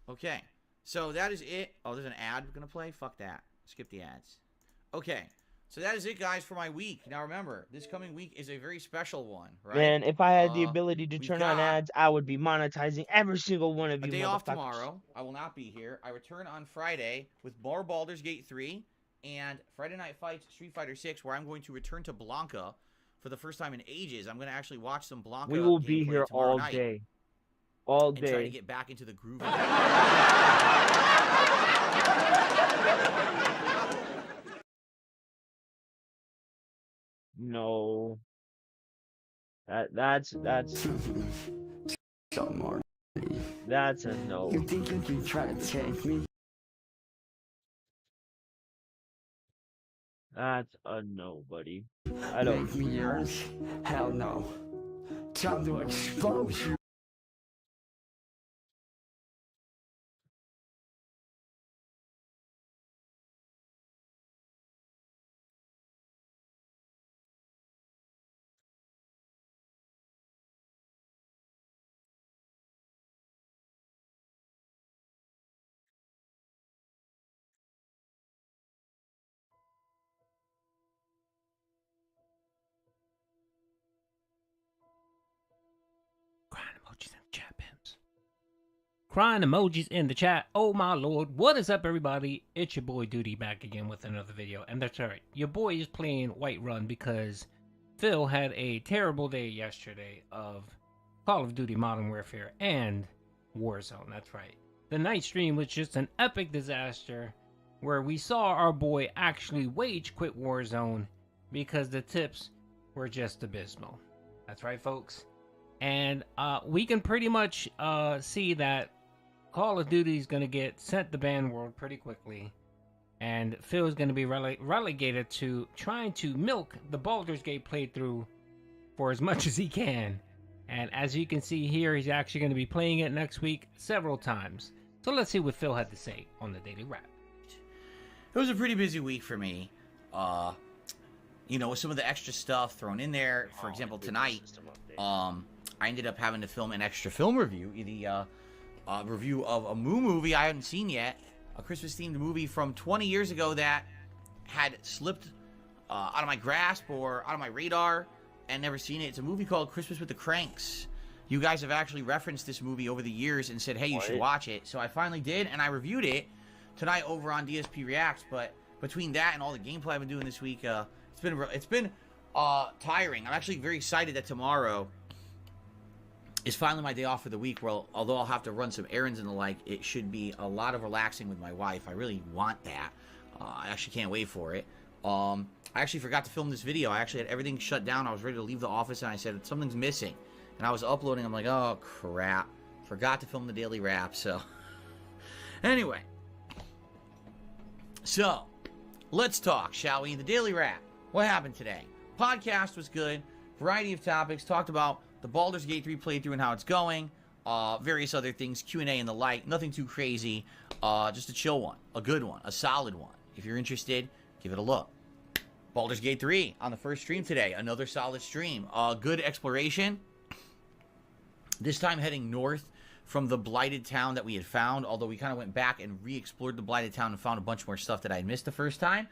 Okay. So that is it. Oh, there's an ad we're going to play? Fuck that. Skip the ads. Okay. So that is it, guys, for my week. Now, remember, this coming week is a very special one, right? Man, if I had the ability to we've turn on got ads, I would be monetizing every single one of a you day off motherfuckers. tomorrow. I will not be here. I return on Friday with more Baldur's Gate 3 and Friday Night Fights Street Fighter 6, where I'm going to return to Blanca for the first time in ages. I'm going to actually watch some Blanca. We will be gameplay here tomorrow all night day. All and try to day. get back into the groove. No. That's Something more. that's a no. You think you can try to take me? That's a no, buddy. I don't. Make me yours? Hell no. Time to expose you. Crying emojis in the chat. Oh my lord. What is up, everybody? It's your boy Duty back again with another video. And that's right. Your boy is playing Whiterun because Phil had a terrible day yesterday of Call of Duty Modern Warfare and Warzone. That's right. The night stream was just an epic disaster where we saw our boy actually wage quit Warzone because the tips were just abysmal. That's right, folks. And we can pretty much see that Call of Duty is going to get sent to ban world pretty quickly. And Phil is going to be relegated to trying to milk the Baldur's Gate playthrough for as much as he can. And as you can see here, he's actually going to be playing it next week several times. So let's see what Phil had to say on the Daily Wrap. It was a pretty busy week for me. You know, with some of the extra stuff thrown in there. For example, tonight, I ended up having to film an extra film review. The review of a movie I hadn't seen yet. A Christmas-themed movie from 20 years ago that had slipped out of my grasp or out of my radar and never seen it. It's a movie called Christmas with the Cranks. You guys have actually referenced this movie over the years and said, hey, you should watch it. So I finally did, and I reviewed it tonight over on DSP Reacts. But between that and all the gameplay I've been doing this week, it's been tiring. I'm actually very excited that tomorrow is finally my day off for the week. Well, although I'll have to run some errands and the like, it should be a lot of relaxing with my wife. I really want that. I actually can't wait for it. I actually forgot to film this video. I actually had everything shut down. I was ready to leave the office, and I said, something's missing. And I was uploading. I'm like, oh, crap. Forgot to film the Daily Wrap, so. Anyway. So, let's talk, shall we? The Daily Wrap. What happened today? Podcast was good. variety of topics, talked about the Baldur's Gate 3 playthrough and how it's going, various other things, Q&A and the like. Nothing too crazy, just a chill one, a good one, a solid one. If you're interested, give it a look. Baldur's Gate 3 on the first stream today, another solid stream. Good exploration. This time heading north from the blighted town that we had found, although we kind of went back and re-explored the blighted town and found a bunch more stuff that I had missed the first time.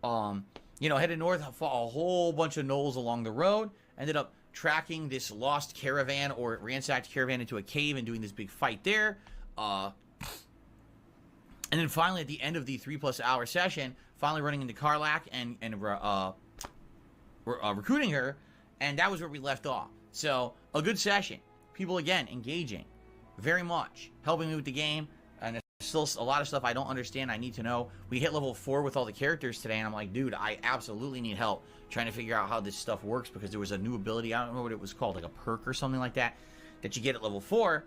You know, headed north, a whole bunch of gnolls along the road, ended up tracking this lost caravan or ransacked caravan into a cave and doing this big fight there. And then finally at the end of the 3+ hour session, finally running into Karlach and recruiting her, and that was where we left off. So, a good session. People, again, engaging very much, helping me with the game, and there's still a lot of stuff I don't understand, I need to know. We hit level 4 with all the characters today, and I'm like, dude, I absolutely need help trying to figure out how this stuff works, because there was a new ability, I don't know what it was called, like a perk or something like that, that you get at level 4,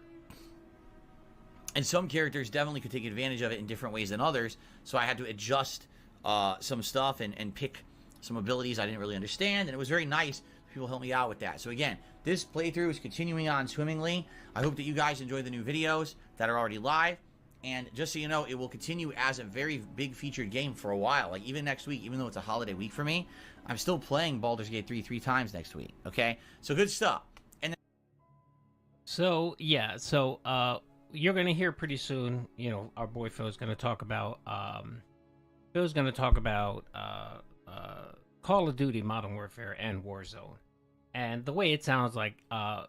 and some characters definitely could take advantage of it in different ways than others, so I had to adjust some stuff and pick some abilities I didn't really understand, and it was very nice. People help me out with that. So again, this playthrough is continuing on swimmingly. I hope that you guys enjoy the new videos that are already live. And just so you know, it will continue as a very big featured game for a while. Like even next week, even though it's a holiday week for me, I'm still playing Baldur's Gate 3 times next week. Okay? So good stuff. And then So, yeah, so you're going to hear pretty soon, you know, our boy Phil's going to talk about Call of Duty Modern Warfare and Warzone. And the way it sounds like,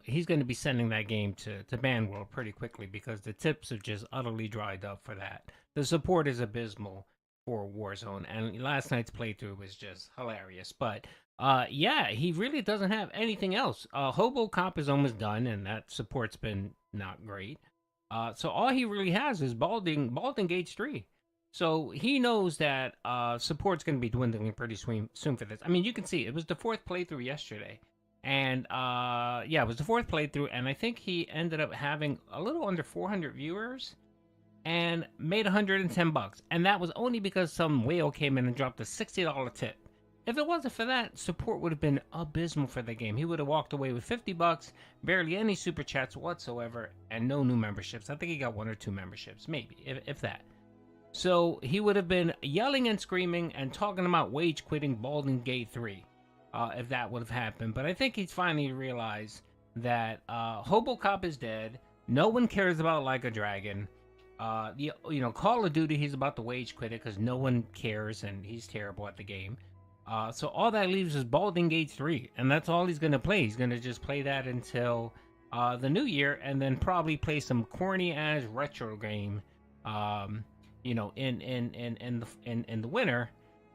he's going to be sending that game to Banworld pretty quickly because the tips have just utterly dried up for that. The support is abysmal for Warzone, and last night's playthrough was just hilarious. But, yeah, he really doesn't have anything else. Hobo Cop is almost done, and that support's been not great. So all he really has is Baldur's Gate 3. So he knows that support's going to be dwindling pretty soon for this. I mean, you can see it was the 4th playthrough yesterday. And, yeah, it was the 4th playthrough, and I think he ended up having a little under 400 viewers and made $110. And that was only because some whale came in and dropped a $60 tip. If it wasn't for that, support would have been abysmal for the game. He would have walked away with $50, barely any super chats whatsoever, and no new memberships. I think he got 1 or 2 memberships, maybe, if that. So he would have been yelling and screaming and talking about wage quitting Baldur's Gate 3. If that would have happened. But I think he's finally realized that Hobo Cop is dead. No one cares about Like a Dragon. Call of Duty, he's about to wage quit it because no one cares and he's terrible at the game. So all that leaves is Baldur's Gate 3, and that's all he's going to play. He's going to just play that until the new year, and then probably play some corny-ass retro game, in the winter.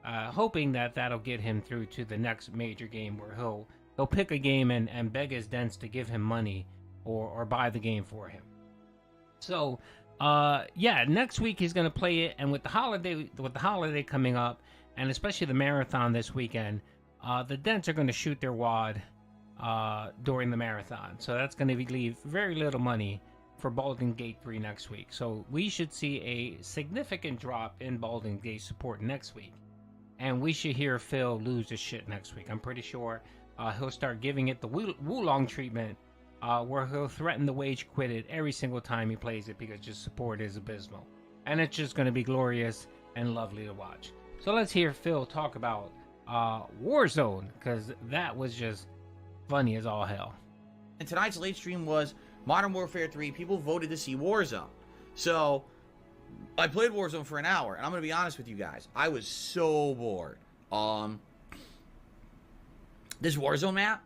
Hoping that that'll get him through to the next major game where he'll pick a game and beg his dents to give him money or buy the game for him. So, yeah, next week he's gonna play it, and with the holiday coming up, and especially the marathon this weekend, the dents are gonna shoot their wad during the marathon. So that's gonna leave very little money for Baldur's Gate 3 next week. So we should see a significant drop in Baldur's Gate support next week. And we should hear Phil lose his shit next week. I'm pretty sure he'll start giving it the Wulong treatment, where he'll threaten to wage quit it every single time he plays it because just support is abysmal. And it's just going to be glorious and lovely to watch. So let's hear Phil talk about Warzone, because that was just funny as all hell. And tonight's late stream was Modern Warfare 3. People voted to see Warzone. So I played Warzone for an hour, and I'm going to be honest with you guys. I was so bored. This Warzone map,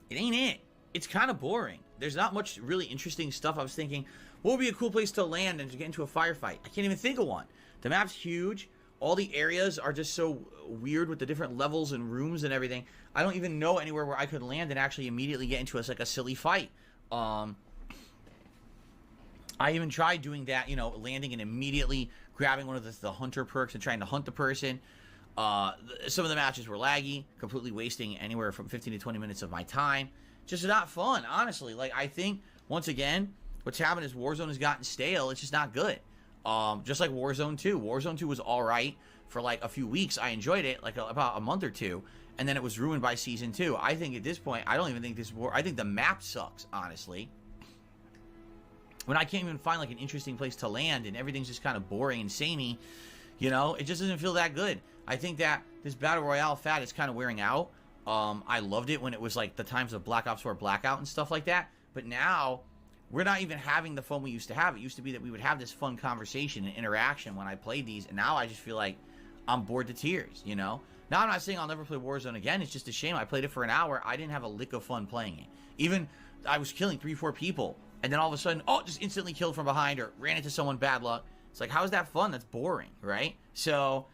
it ain't it. It's kind of boring. There's not much really interesting stuff. I was thinking, what would be a cool place to land and to get into a firefight? I can't even think of one. The map's huge. All the areas are just so weird with the different levels and rooms and everything. I don't even know anywhere where I could land and actually immediately get into a silly fight. I even tried doing that, landing and immediately grabbing one of the hunter perks and trying to hunt the person. Some of the matches were laggy, completely wasting anywhere from 15 to 20 minutes of my time. Just not fun, honestly. Like, I think, once again, what's happened is Warzone has gotten stale. It's just not good. Just like Warzone 2. Warzone 2 was alright for like a few weeks. I enjoyed it, like about a month or two, and then it was ruined by season 2. I think at this point, I don't even think this war. I think the map sucks, honestly. When I can't even find like an interesting place to land, and everything's just kind of boring and samey, you know, it just doesn't feel that good. I think that this Battle Royale fad is kind of wearing out. I loved it when it was like the times of Black Ops 4 Blackout and stuff like that. But now, we're not even having the fun we used to have. It used to be that we would have this fun conversation and interaction when I played these. And now I just feel like I'm bored to tears, you know? Now I'm not saying I'll never play Warzone again. It's just a shame. I played it for an hour. I didn't have a lick of fun playing it. Even I was killing 3-4 people. And then all of a sudden, oh, just instantly killed from behind or ran into someone, bad luck. It's like, how is that fun? That's boring, right? So,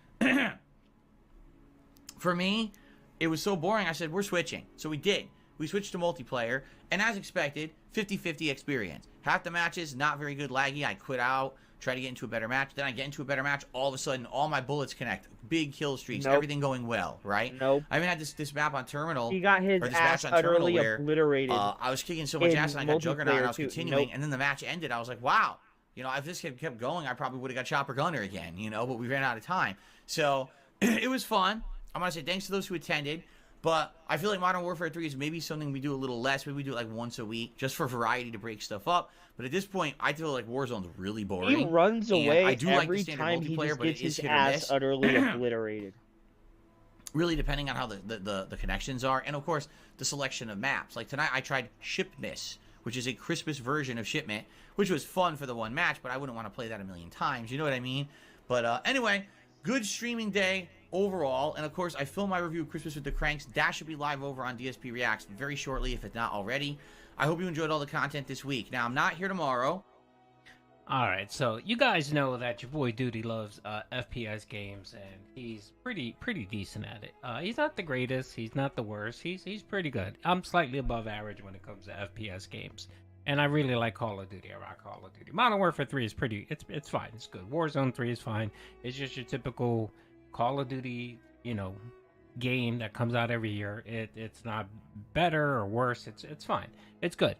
for me, it was so boring, I said, we're switching. So we did. We switched to multiplayer, and as expected, 50-50 experience. Half the matches, not very good, laggy. I quit out, try to get into a better match. Then I get into a better match, all of a sudden, all my bullets connect. Big kill streaks, everything going well, right? Nope. I even had this map on Terminal. He got his ass utterly obliterated. I was kicking so much ass, and I got Juggernaut, and I was continuing, and then the match ended. I was like, wow. You know, if this kept going, I probably would have got Chopper Gunner again, you know, but we ran out of time. So, it was fun. I want to say thanks to those who attended. But I feel like Modern Warfare 3 is maybe something we do a little less. Maybe we do it like once a week, just for variety to break stuff up. But at this point, I feel like Warzone's really boring. He runs away I do like every the standard time he multiplayer, just but it gets is his hit or ass miss. utterly obliterated. Really depending on how the connections are. And of course, the selection of maps. Like tonight, I tried Shipmas, which is a Christmas version of Shipment, which was fun for the one match, but I wouldn't want to play that a million times. You know what I mean? But anyway, good streaming day overall. And of course, I filmed my review of Christmas with the Cranks. That should be live over on DSP Reacts very shortly, if it's not already. I hope you enjoyed all the content this week. Now, I'm not here tomorrow. Alright, so you guys know that your boy Duty loves FPS games, and he's pretty decent at it. He's not the greatest, he's not the worst, he's pretty good. I'm slightly above average when it comes to FPS games. And I really like Call of Duty. I rock Call of Duty. Modern Warfare 3 is it's fine, it's good. Warzone 3 is fine. It's just your typical Call of Duty, you know, game that comes out every year. It's not better or worse, it's fine. It's good.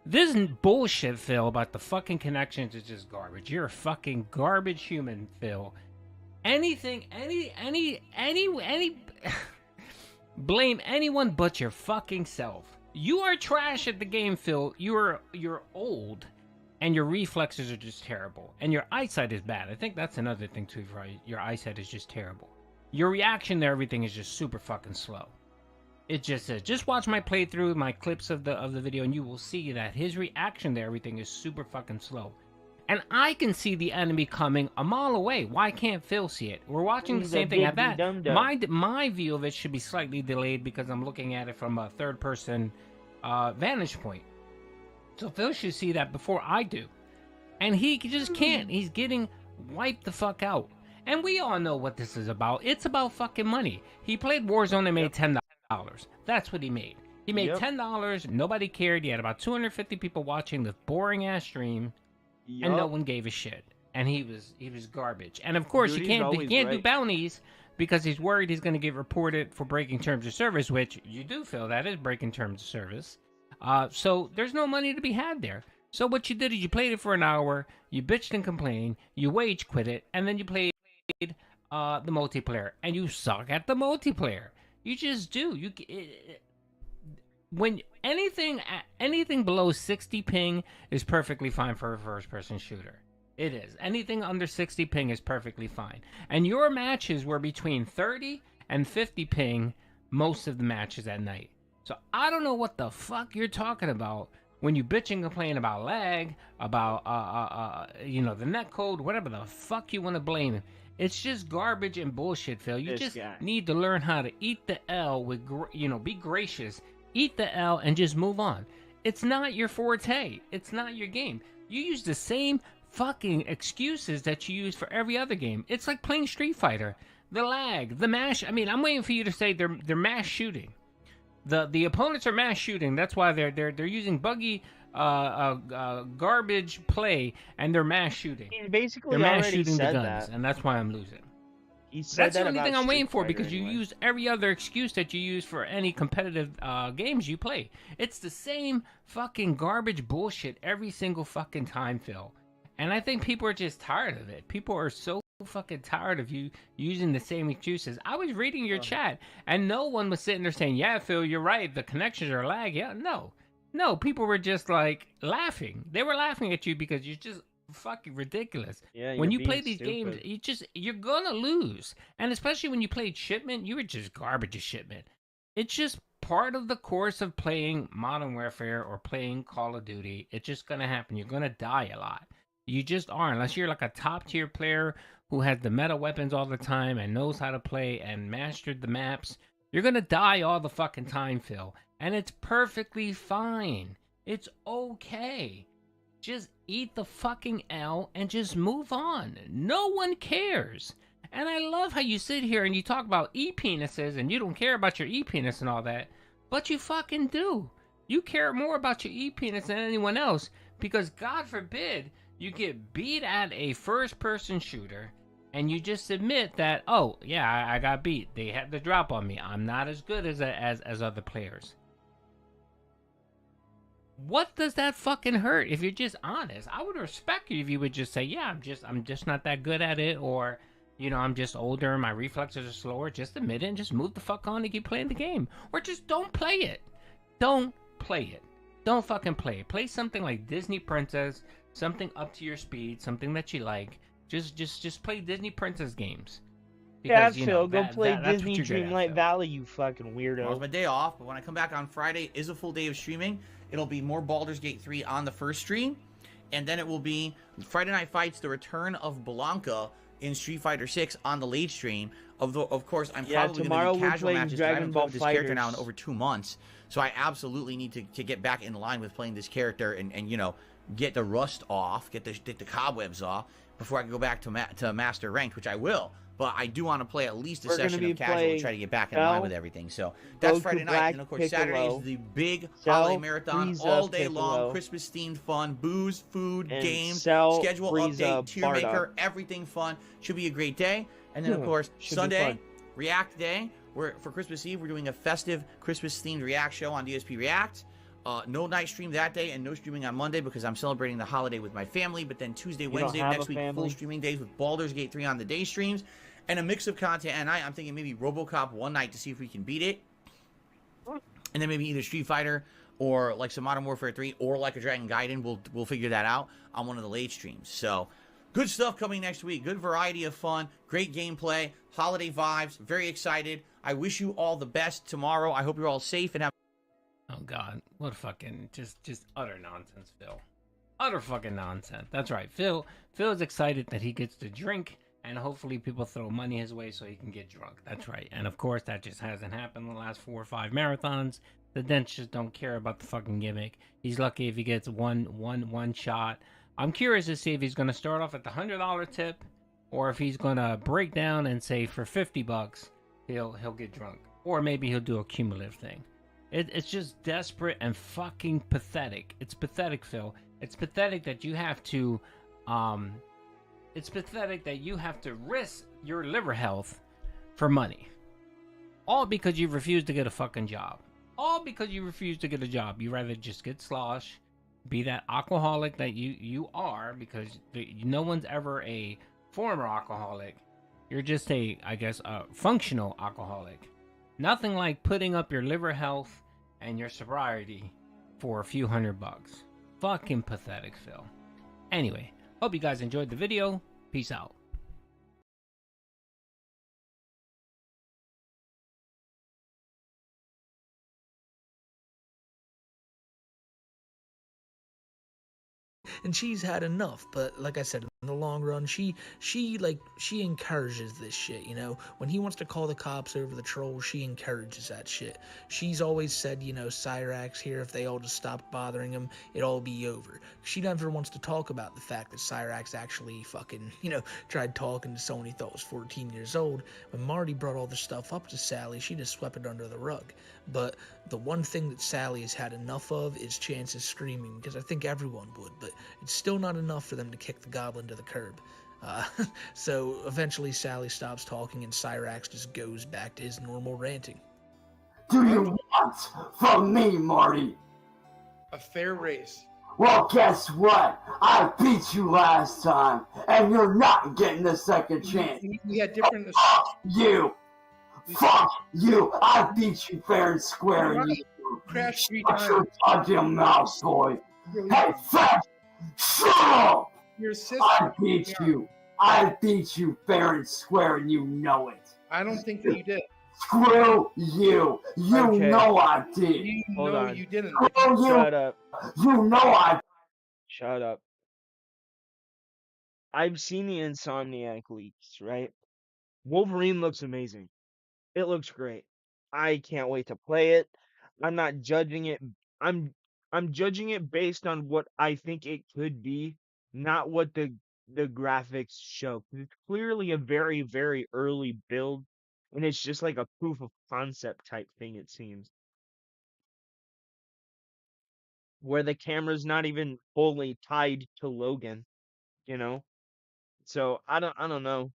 This bullshit, Phil, about the fucking connections is just garbage. You're a fucking garbage human, Phil. Anything, blame anyone but your fucking self. You are trash at the game, Phil. You're old, and your reflexes are just terrible, and your eyesight is bad. I think that's another thing too, right? Your eyesight is just terrible. Your reaction to everything is just super fucking slow. It just says, just watch my playthrough, my clips of the video, and you will see that his reaction to everything is super fucking slow. And I can see the enemy coming a mile away. Why can't Phil see it? We're watching the same thing at that. My view of it should be slightly delayed because I'm looking at it from a third-person vantage point. So Phil should see that before I do. And he just can't. He's getting wiped the fuck out. And we all know what this is about. It's about fucking money. He played Warzone and made $10. That's what he made. He made $10. Nobody cared. He had about 250 people watching the boring ass stream, and no one gave a shit. And he was garbage. And of course, he can't do bounties because he's worried he's going to get reported for breaking terms of service, which you do feel that is breaking terms of service. So there's no money to be had there. So what you did is you played it for an hour, you bitched and complained, you wage quit it, and then you played the multiplayer, and you suck at the multiplayer. You just do. When anything below 60 ping is perfectly fine for a first-person shooter. It is. Anything under 60 ping is perfectly fine. And your matches were between 30 and 50 ping most of the matches at night. So I don't know what the fuck you're talking about when you bitch and complain about lag, about the netcode, whatever the fuck you want to blame. It's just garbage and bullshit, Phil. You just need to learn how to eat the L with, be gracious. Eat the L and just move on. It's not your forte. It's not your game. You use the same fucking excuses that you use for every other game. It's like playing Street Fighter. The lag, the mash. I mean, I'm waiting for you to say they're mass shooting. The opponents are mass shooting. That's why they're using buggy garbage play, and they're mass shooting. He basically they're mass already shooting said the guns, that. and that's why I'm losing. He said That's that the only about thing I'm waiting Street for Fighter because you anyway. use every other excuse that you use for any competitive games you play. It's the same fucking garbage bullshit every single fucking time, Phil. And I think people are just tired of it. People are so fucking tired of you using the same excuses. I was reading your chat, and no one was sitting there saying, "Yeah, Phil, you're right. The connections are lag." Yeah, no, people were just like laughing. They were laughing at you because you're just fucking ridiculous. Yeah, when you're you play being these games, stupid. you're gonna lose, and especially when you played Shipment, you were just garbage as Shipment. It's just part of the course of playing Modern Warfare or playing Call of Duty. It's just gonna happen. You're gonna die a lot. You just are, unless you're like a top tier player who has the meta weapons all the time and knows how to play and mastered the maps. You're gonna die all the fucking time, Phil. And it's perfectly fine. It's okay. Just eat the fucking L and just move on. No one cares. And I love how you sit here and you talk about e-penises and you don't care about your e-penis and all that. But you fucking do. You care more about your e-penis than anyone else. Because God forbid you get beat at a first-person shooter and you just admit that, oh, yeah, I got beat. They had the drop on me. I'm not as good as other players. What does that fucking hurt if you're just honest? I would respect you if you would just say, yeah, I'm just not that good at it, or, you know, I'm just older, my reflexes are slower. Just admit it and just move the fuck on and keep playing the game. Or just don't play it. Don't play it. Don't fucking play it. Play something like Disney Princess, something up to your speed, something that you like. Just play Disney Princess games. Because, you Phil, know, go play that's what Disney you're good at, Dreamlight Phil. Valley, you fucking weirdo. Tomorrow's my day off, but when I come back on Friday is a full day of streaming. It'll be more Baldur's Gate 3 on the first stream, and then it will be Friday Night Fights, the return of Blanca in Street Fighter 6 on the late stream. Of course, I'm probably tomorrow going to do we're casual playing matches. I haven't Dragon played Ball with this character now in Fighters. over 2 months, so I absolutely need to get back in line with playing this character and you know, get the rust off, get the cobwebs off before I can go back to Master Ranked, which I will. But I do want to play at least a We're gonna session be of casual and try to get back in Cell, line with everything. So that's Goku Friday night. Black And of course, Saturday Piccolo, is the big Cell, holiday marathon Frieza all day long. Piccolo, Christmas themed fun, booze, food, and games, Cell, schedule Frieza, update, tier Bardock. maker, everything fun. Should be a great day. And then, of Yeah, course, should be Sunday, fun. React Day. For Christmas Eve, we're doing a festive Christmas themed React show on DSP React. No night stream that day and no streaming on Monday because I'm celebrating the holiday with my family. But then Tuesday, don't Wednesday, have next a week, family? full streaming days with Baldur's Gate 3 on the day streams. And a mix of content at night. I'm thinking maybe RoboCop one night to see if we can beat it. And then maybe either Street Fighter or like some Modern Warfare 3 or like a Dragon Gaiden. We'll figure that out on one of the late streams. So good stuff coming next week. Good variety of fun. Great gameplay. Holiday vibes. Very excited. I wish you all the best tomorrow. I hope you're all safe and have... Oh God, what fucking just utter nonsense, Phil. Utter fucking nonsense. That's right, Phil is excited that he gets to drink, and hopefully people throw money his way so he can get drunk. That's right. And of course that just hasn't happened in the last 4 or 5 marathons. The Dents just don't care about the fucking gimmick. He's lucky if he gets one shot. I'm curious to see if he's gonna start off at the $100 tip, or if he's gonna break down and say for $50 he'll get drunk, or maybe he'll do a cumulative thing. It's just desperate and fucking pathetic. It's pathetic, Phil. It's pathetic that you have to, it's pathetic that you have to risk your liver health for money. All because you refuse to get a fucking job. All because you refuse to get a job. You rather just get slosh, be that alcoholic that you are, because no one's ever a former alcoholic. You're just a functional alcoholic. Nothing like putting up your liver health and your sobriety for a few $100. Fucking pathetic, Phil. Anyway, hope you guys enjoyed the video. Peace out. And she's had enough, but like I said, in the long run, she encourages this shit, you know? When he wants to call the cops over the trolls, she encourages that shit. She's always said, you know, Cyrax here, if they all just stopped bothering him, it'd all be over. She never wants to talk about the fact that Cyrax actually fucking, you know, tried talking to someone he thought was 14 years old. When Marty brought all this stuff up to Sally, she just swept it under the rug. But the one thing that Sally has had enough of is Chance's screaming, because I think everyone would, but it's still not enough for them to kick the goblin to the curb. So eventually Sally stops talking and Cyrax just goes back to his normal ranting. Do you want from me, Marty? A fair race. Well, guess what? I beat you last time, and you're not getting a second chance. We had different. Fuck you! Fuck you! I beat you fair and square. And you crashed 3 shut your times. goddamn mouth, boy. Hey, Fat! Shut up! Your sister. I beat you. I beat you fair and square, and you know it. I don't think that you did. Screw you. You Okay. know I did. You Hold know on. you didn't. Screw you. Shut up. You know I. Shut up. I've seen the Insomniac leaks, right? Wolverine looks amazing. It looks great. I can't wait to play it. I'm not judging it. I'm judging it based on what I think it could be, not what the graphics show. 'Cause it's clearly a very, very early build, and it's just like a proof of concept type thing, it seems. Where the camera's not even fully tied to Logan, you know? So I don't know.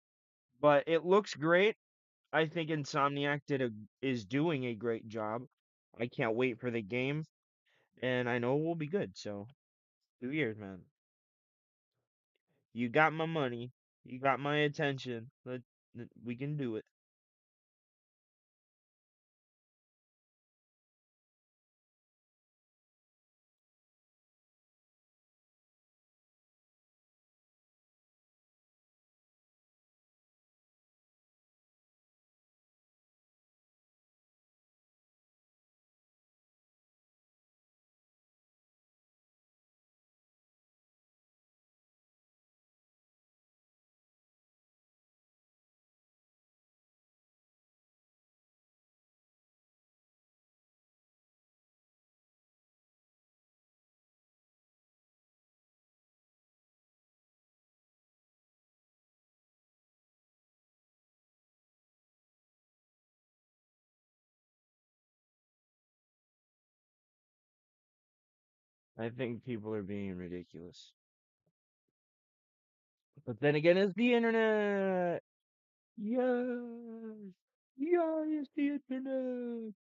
But it looks great. I think Insomniac is doing a great job. I can't wait for the game, and I know it will be good. So 2 years, man. You got my money. You got my attention. We can do it. I think people are being ridiculous. But then again, it's the internet. Yes. Yes, the internet.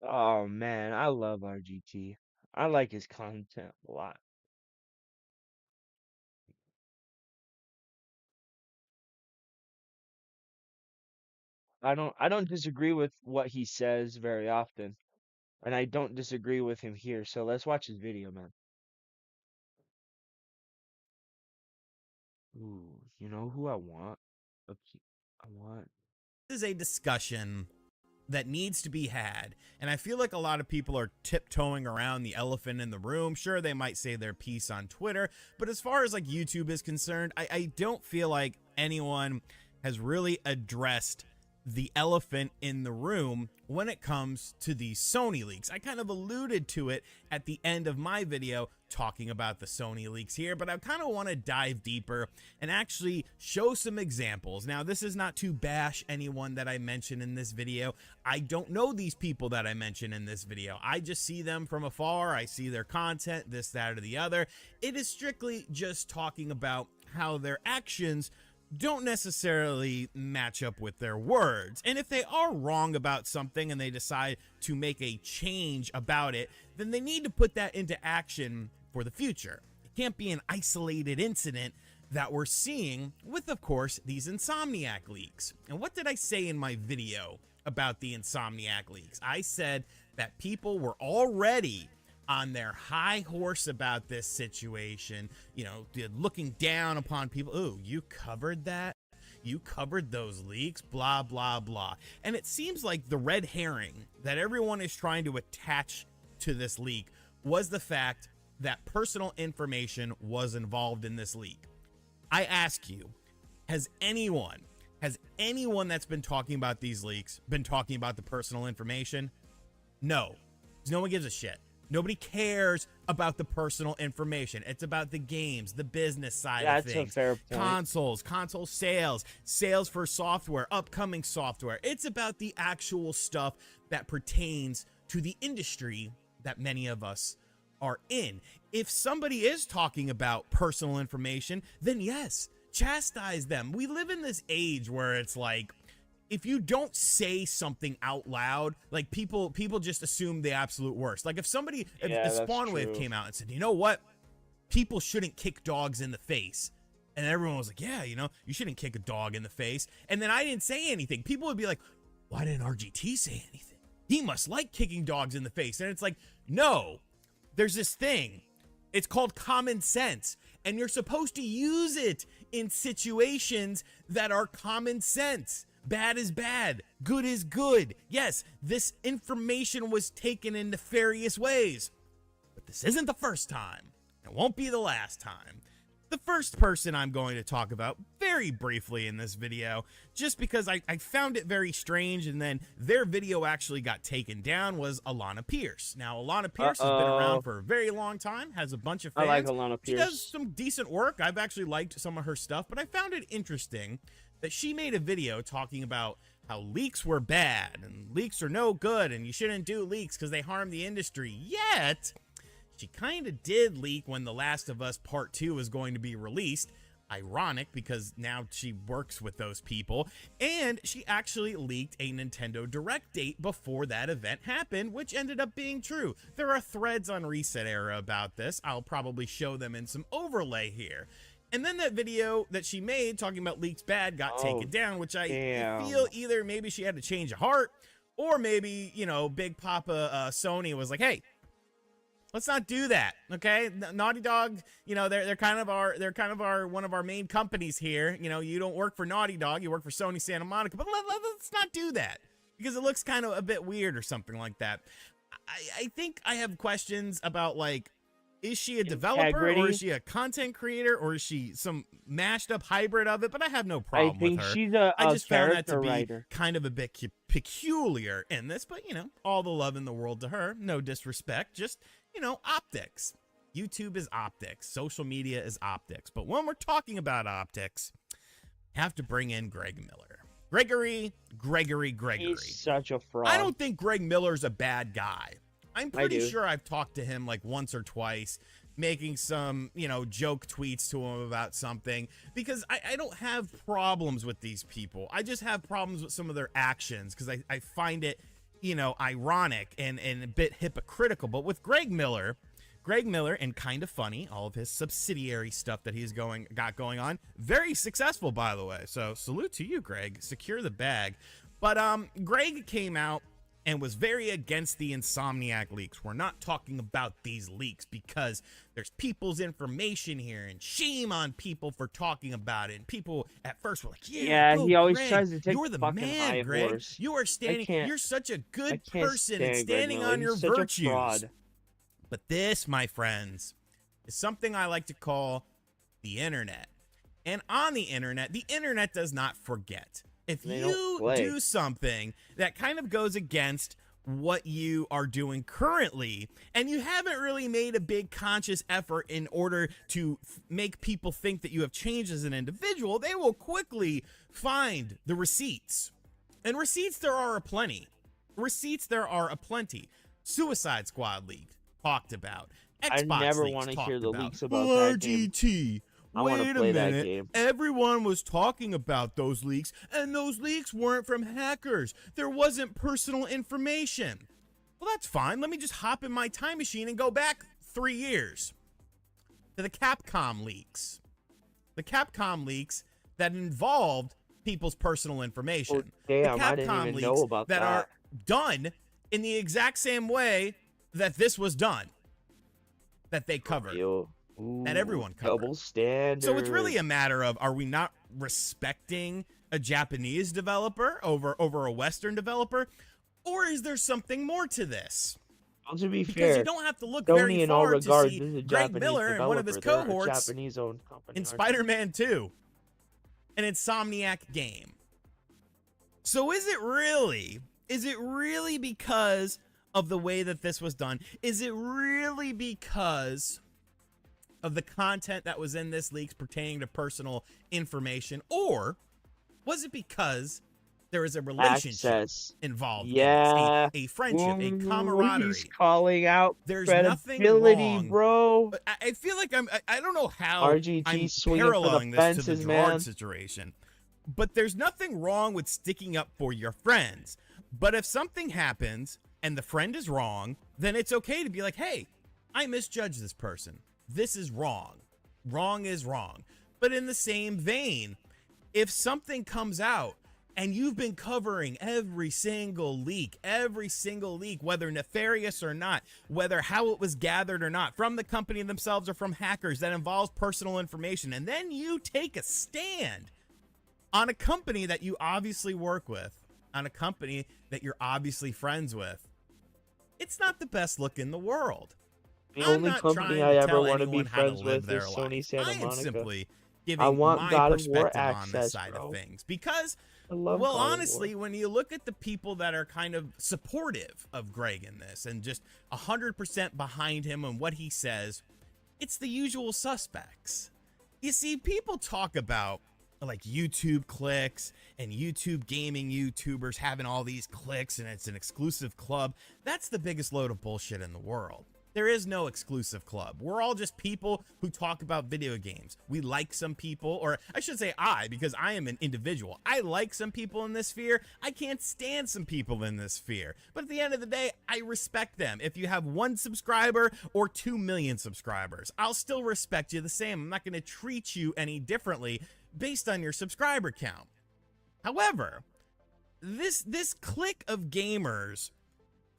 Oh man, I love RGT. I like his content a lot. I don't disagree with what he says very often, and I don't disagree with him here. So let's watch his video, man. Ooh, you know who I want? I want. This is a discussion that needs to be had, and I feel like a lot of people are tiptoeing around the elephant in the room. Sure, they might say their piece on Twitter, but as far as like YouTube is concerned, I don't feel like anyone has really addressed the elephant in the room when it comes to these Sony leaks. I kind of alluded to it at the end of my video talking about the Sony leaks here, but I kind of want to dive deeper and actually show some examples. Now, this is not to bash anyone that I mention in this video. I don't know these people that I mention in this video. I just see them from afar. I see their content, this, that, or the other. It is strictly just talking about how their actions don't necessarily match up with their words. And if they are wrong about something and they decide to make a change about it, then they need to put that into action for the future. It can't be an isolated incident that we're seeing with, of course, these Insomniac leaks. And what did I say in my video about the Insomniac leaks? I said that people were already on their high horse about this situation, you know, looking down upon people. Oh, you covered that? You covered those leaks, blah, blah, blah. And it seems like the red herring that everyone is trying to attach to this leak was the fact that personal information was involved in this leak. I ask you, has anyone that's been talking about these leaks been talking about the personal information? No, because no one gives a shit. Nobody cares about the personal information. It's about the games, the business side of things. That's a fair point. Consoles, console sales, sales for software, upcoming software. It's about the actual stuff that pertains to the industry that many of us are in. If somebody is talking about personal information, then yes, chastise them. We live in this age where it's like, if you don't say something out loud, like people just assume the absolute worst. Like if somebody, if Spawnwave came out and said, you know what, people shouldn't kick dogs in the face, and everyone was like, yeah, you know, you shouldn't kick a dog in the face, and then I didn't say anything, people would be like, why didn't RGT say anything? He must like kicking dogs in the face. And it's like, no, there's this thing. It's called common sense, and you're supposed to use it in situations that are common sense. Bad is bad. Good is good. Yes, this information was taken in nefarious ways, but this isn't the first time. It won't be the last time. The first person I'm going to talk about very briefly in this video, just because I found it very strange, and then their video actually got taken down, was Alana Pierce. Now, Alana Pierce has been around for a very long time, has a bunch of fans. I like Alana Pierce. She does some decent work. I've actually liked some of her stuff, but I found it interesting that she made a video talking about how leaks were bad, and leaks are no good, and you shouldn't do leaks because they harm the industry. Yet, she kind of did leak when The Last of Us Part 2 was going to be released. Ironic, because now she works with those people. And she actually leaked a Nintendo Direct date before that event happened, which ended up being true. There are threads on Reset Era about this. I'll probably show them in some overlay here. And then that video that she made talking about leaks bad got taken down, which I feel either maybe she had to change of heart, or maybe, you know, Big Papa Sony was like, hey, let's not do that, okay? Naughty Dog, you know, they're kind of our one of our main companies here. You know, you don't work for Naughty Dog, you work for Sony Santa Monica, but let's not do that because it looks kind of a bit weird or something like that. I think I have questions about, like, is she a developer, or is she a content creator, or is she some mashed up hybrid of it? But I have no problem with her. She's I just found that to be writer. kind of a bit peculiar in this, but you know, all the love in the world to her. No disrespect, just, you know, optics. YouTube is optics. Social media is optics. But when we're talking about optics, I have to bring in Greg Miller. Gregory. He's such a fraud. I don't think Greg Miller's a bad guy. I'm pretty sure I've talked to him like once or twice, making some, you know, joke tweets to him about something, because I don't have problems with these people. I just have problems with some of their actions, because I find it, you know, ironic and a bit hypocritical. But with Greg Miller, and Kind of Funny, all of his subsidiary stuff that he's got going on, very successful, by the way. So salute to you, Greg. Secure the bag. But Greg came out and was very against the Insomniac leaks. We're not talking about these leaks because there's people's information here, and shame on people for talking about it. And people at first were like, yeah, he always Greg, tries to take you're the fucking man, high Greg. horse. You are standing, you're such a good person and stand standing Greg on Miller. your He's such a virtues. fraud. But this, my friends, is something I like to call the internet. And on the internet does not forget. If you do something that kind of goes against what you are doing currently, and you haven't really made a big conscious effort in order to make people think that you have changed as an individual, they will quickly find the receipts. And receipts there are aplenty. Suicide Squad leak talked about. Xbox I never want to hear the leaks about that RGT. game. I want to play that game. Everyone was talking about those leaks, and those leaks weren't from hackers. There wasn't personal information. Well, that's fine. Let me just hop in my time machine and go back 3 years to the Capcom leaks. The Capcom leaks that involved people's personal information. Oh, damn, the I didn't even know about that. are done in the exact same way that this was done. That they covered. That everyone covered. Double standard. So it's really a matter of, are we not respecting a Japanese developer over a Western developer? Or is there something more to this? Well, to be because fair, you don't have to look Sony very in all far regards to see is a Greg Japanese Miller and one of his developer. They're a cohorts Japanese-owned company, in aren't they? Spider-Man 2, an Insomniac game. So is it really because of the way that this was done? Is it really because of the content that was in this leaks pertaining to personal information? Or was it because there is a relationship involved? Yeah. In this, a friendship, a camaraderie. He's calling out There's credibility, nothing wrong. bro. But I feel like I don't know how RGT I'm swinging for the paralleling this to fences, the Gerard man. situation. But there's nothing wrong with sticking up for your friends. But if something happens and the friend is wrong, then it's okay to be like, hey, I misjudged this person. This is wrong. Wrong is wrong. But in the same vein, if something comes out and you've been covering every single leak, whether nefarious or not, whether how it was gathered or not, from the company themselves or from hackers that involves personal information, and then you take a stand on a company that you obviously work with, on a company that you're obviously friends with, it's not the best look in the world. The only company I ever want to be friends with is Sony Santa Monica. Simply giving I want my God of perspective War on access, this side bro. of things. Because, I love well, God of honestly, War. when you look at the people that are kind of supportive of Greg in this and just 100% behind him and what he says, it's the usual suspects. You see, people talk about like YouTube clicks and YouTube gaming YouTubers having all these clicks and it's an exclusive club. That's the biggest load of bullshit in the world. There is no exclusive club. We're all just people who talk about video games. We like some people, or I should say I, because I am an individual. I like some people in this sphere. I can't stand some people in this sphere. But at the end of the day, I respect them. If you have 1 subscriber or 2 million subscribers, I'll still respect you the same. I'm not going to treat you any differently based on your subscriber count. However, this clique of gamers,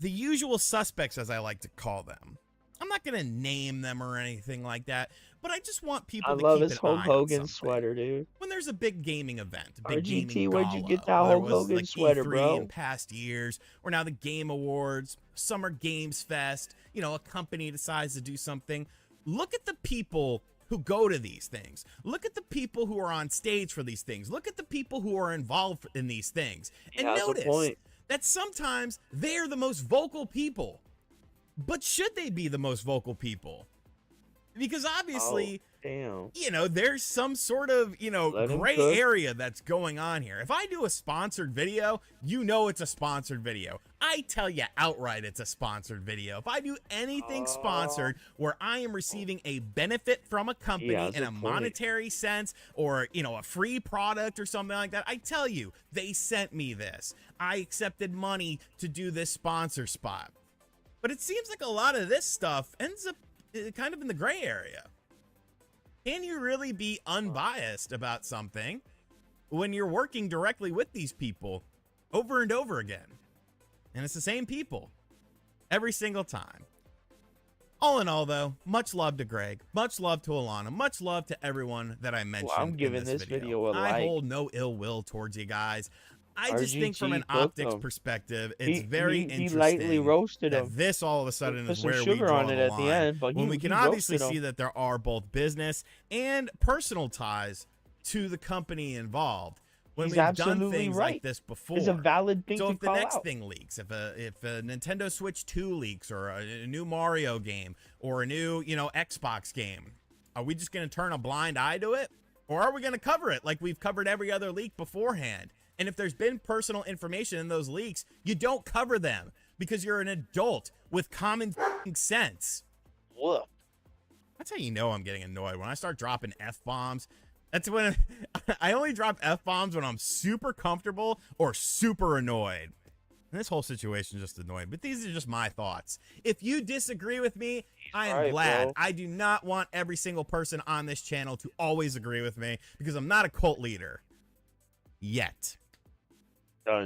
the usual suspects as I like to call them, I'm not going to name them or anything like that, but I just want people I to love keep his an Hulk eye on Hogan something. sweater, dude. When there's a big gaming event, a big RGT, gaming where'd you get that gala, Hulk whether it was Hogan like sweater, E3 bro? in past years, or now the Game Awards, Summer Games Fest, you know, a company decides to do something. Look at the people who go to these things. Look at the people who are on stage for these things. Look at the people who are involved in these things. And Yeah, that's the notice point. that sometimes they're the most vocal people. But should they be the most vocal people? Because obviously, damn. you know, there's some sort of, you know, Let him gray cook. area that's going on here. If I do a sponsored video, you know it's a sponsored video. I tell you outright it's a sponsored video. If I do anything sponsored where I am receiving a benefit from a company Yeah, that's in a a point. monetary sense, or, you know, a free product or something like that, I tell you, they sent me this. I accepted money to do this sponsor spot. But it seems like a lot of this stuff ends up kind of in the gray area. Can you really be unbiased about something when you're working directly with these people over and over again? And it's the same people every single time. All in all, though, much love to Greg, much love to Alana, much love to everyone that I mentioned. I'm giving in this video a I like. hold no ill will towards you guys. I just think RGT from an cooked optics him. perspective, it's He- very he interesting. lightly roasted that him. This all of a sudden Put is some where we sugar draw on it the at the line. end, but when he- we can he obviously roasted see him. that there are both business and personal ties to the company involved. When He's we've done absolutely things right. like this before. It's a valid thing So to if the call next out. thing leaks, if a Nintendo Switch 2 leaks, or a new Mario game, or a new, you know, Xbox game, are we just going to turn a blind eye to it? Or are we going to cover it like we've covered every other leak beforehand? And if there's been personal information in those leaks, you don't cover them because you're an adult with common sense. What? That's how you know I'm getting annoyed. When I start dropping F-bombs, that's when I only drop F-bombs when I'm super comfortable or super annoyed. And this whole situation is just annoying, but these are just my thoughts. If you disagree with me, I am right, glad. bro. I do not want every single person on this channel to always agree with me because I'm not a cult leader. Yet.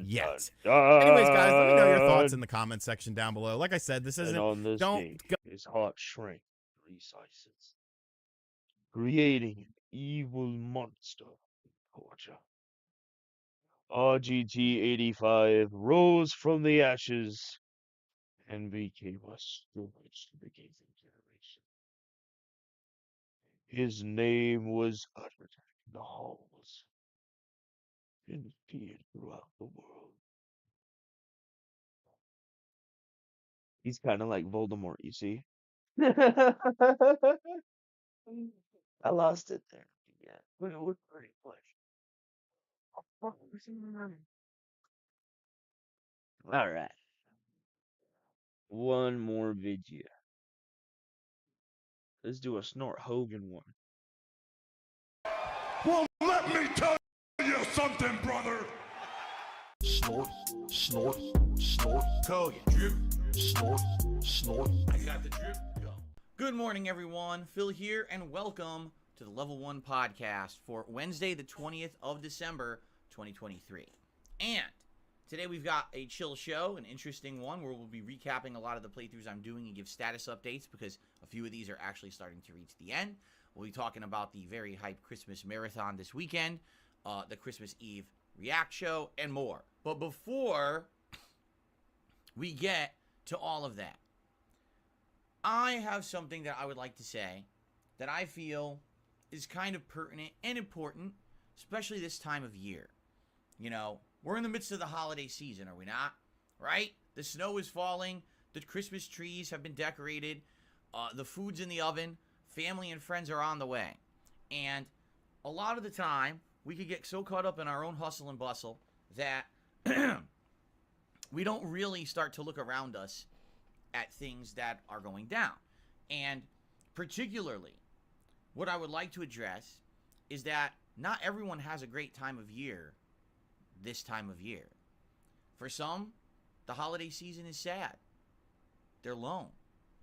Yet. Anyways, guys, let me know your thoughts in the comment section down below. Like I said, this And isn't... on this don't day is hot shrink resizes, creating an evil monster torture. RGT-85 rose from the ashes and became a scourge to the gaming generation. His name was uttered in the halls and appeared throughout the world. He's kind of like Voldemort, you see? I lost it there. Yeah, but it was pretty close. All right. One more video. Let's do a Snort Hogan one. Well, let me tell you something, brother. Snort, snort, snort. Kogan. Drip, snort, snort. I got the drip. Go. Good morning, everyone. Phil here, and welcome to the Level 1 podcast for Wednesday, the 20th of December, 2023. And today we've got a chill show, an interesting one, where we'll be recapping a lot of the playthroughs I'm doing and give status updates because a few of these are actually starting to reach the end. We'll be talking about the very hyped Christmas marathon this weekend, the Christmas Eve react show, and more. But before we get to all of that, I have something that I would like to say that I feel is kind of pertinent and important, especially this time of year. You know, we're in the midst of the holiday season, are we not? Right? The snow is falling, the Christmas trees have been decorated, the food's in the oven, family and friends are on the way. And a lot of the time, we could get so caught up in our own hustle and bustle that we don't really start to look around us at things that are going down. And particularly, what I would like to address is that not everyone has a great time of year this time of year. For some, the holiday season is sad. They're alone.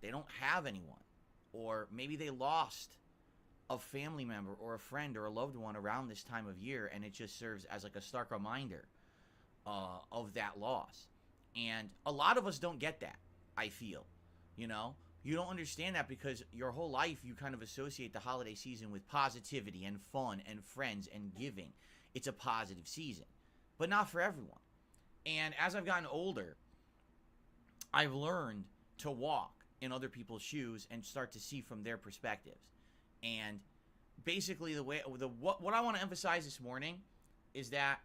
They don't have anyone. Or maybe they lost a family member or a friend or a loved one around this time of year, and it just serves as like a stark reminder of that loss. And a lot of us don't get that, I feel. You know, you don't understand that because your whole life you kind of associate the holiday season with positivity and fun and friends and giving. It's a positive season, but not for everyone. And as I've gotten older, I've learned to walk in other people's shoes and start to see from their perspectives. And basically what I want to emphasize this morning is that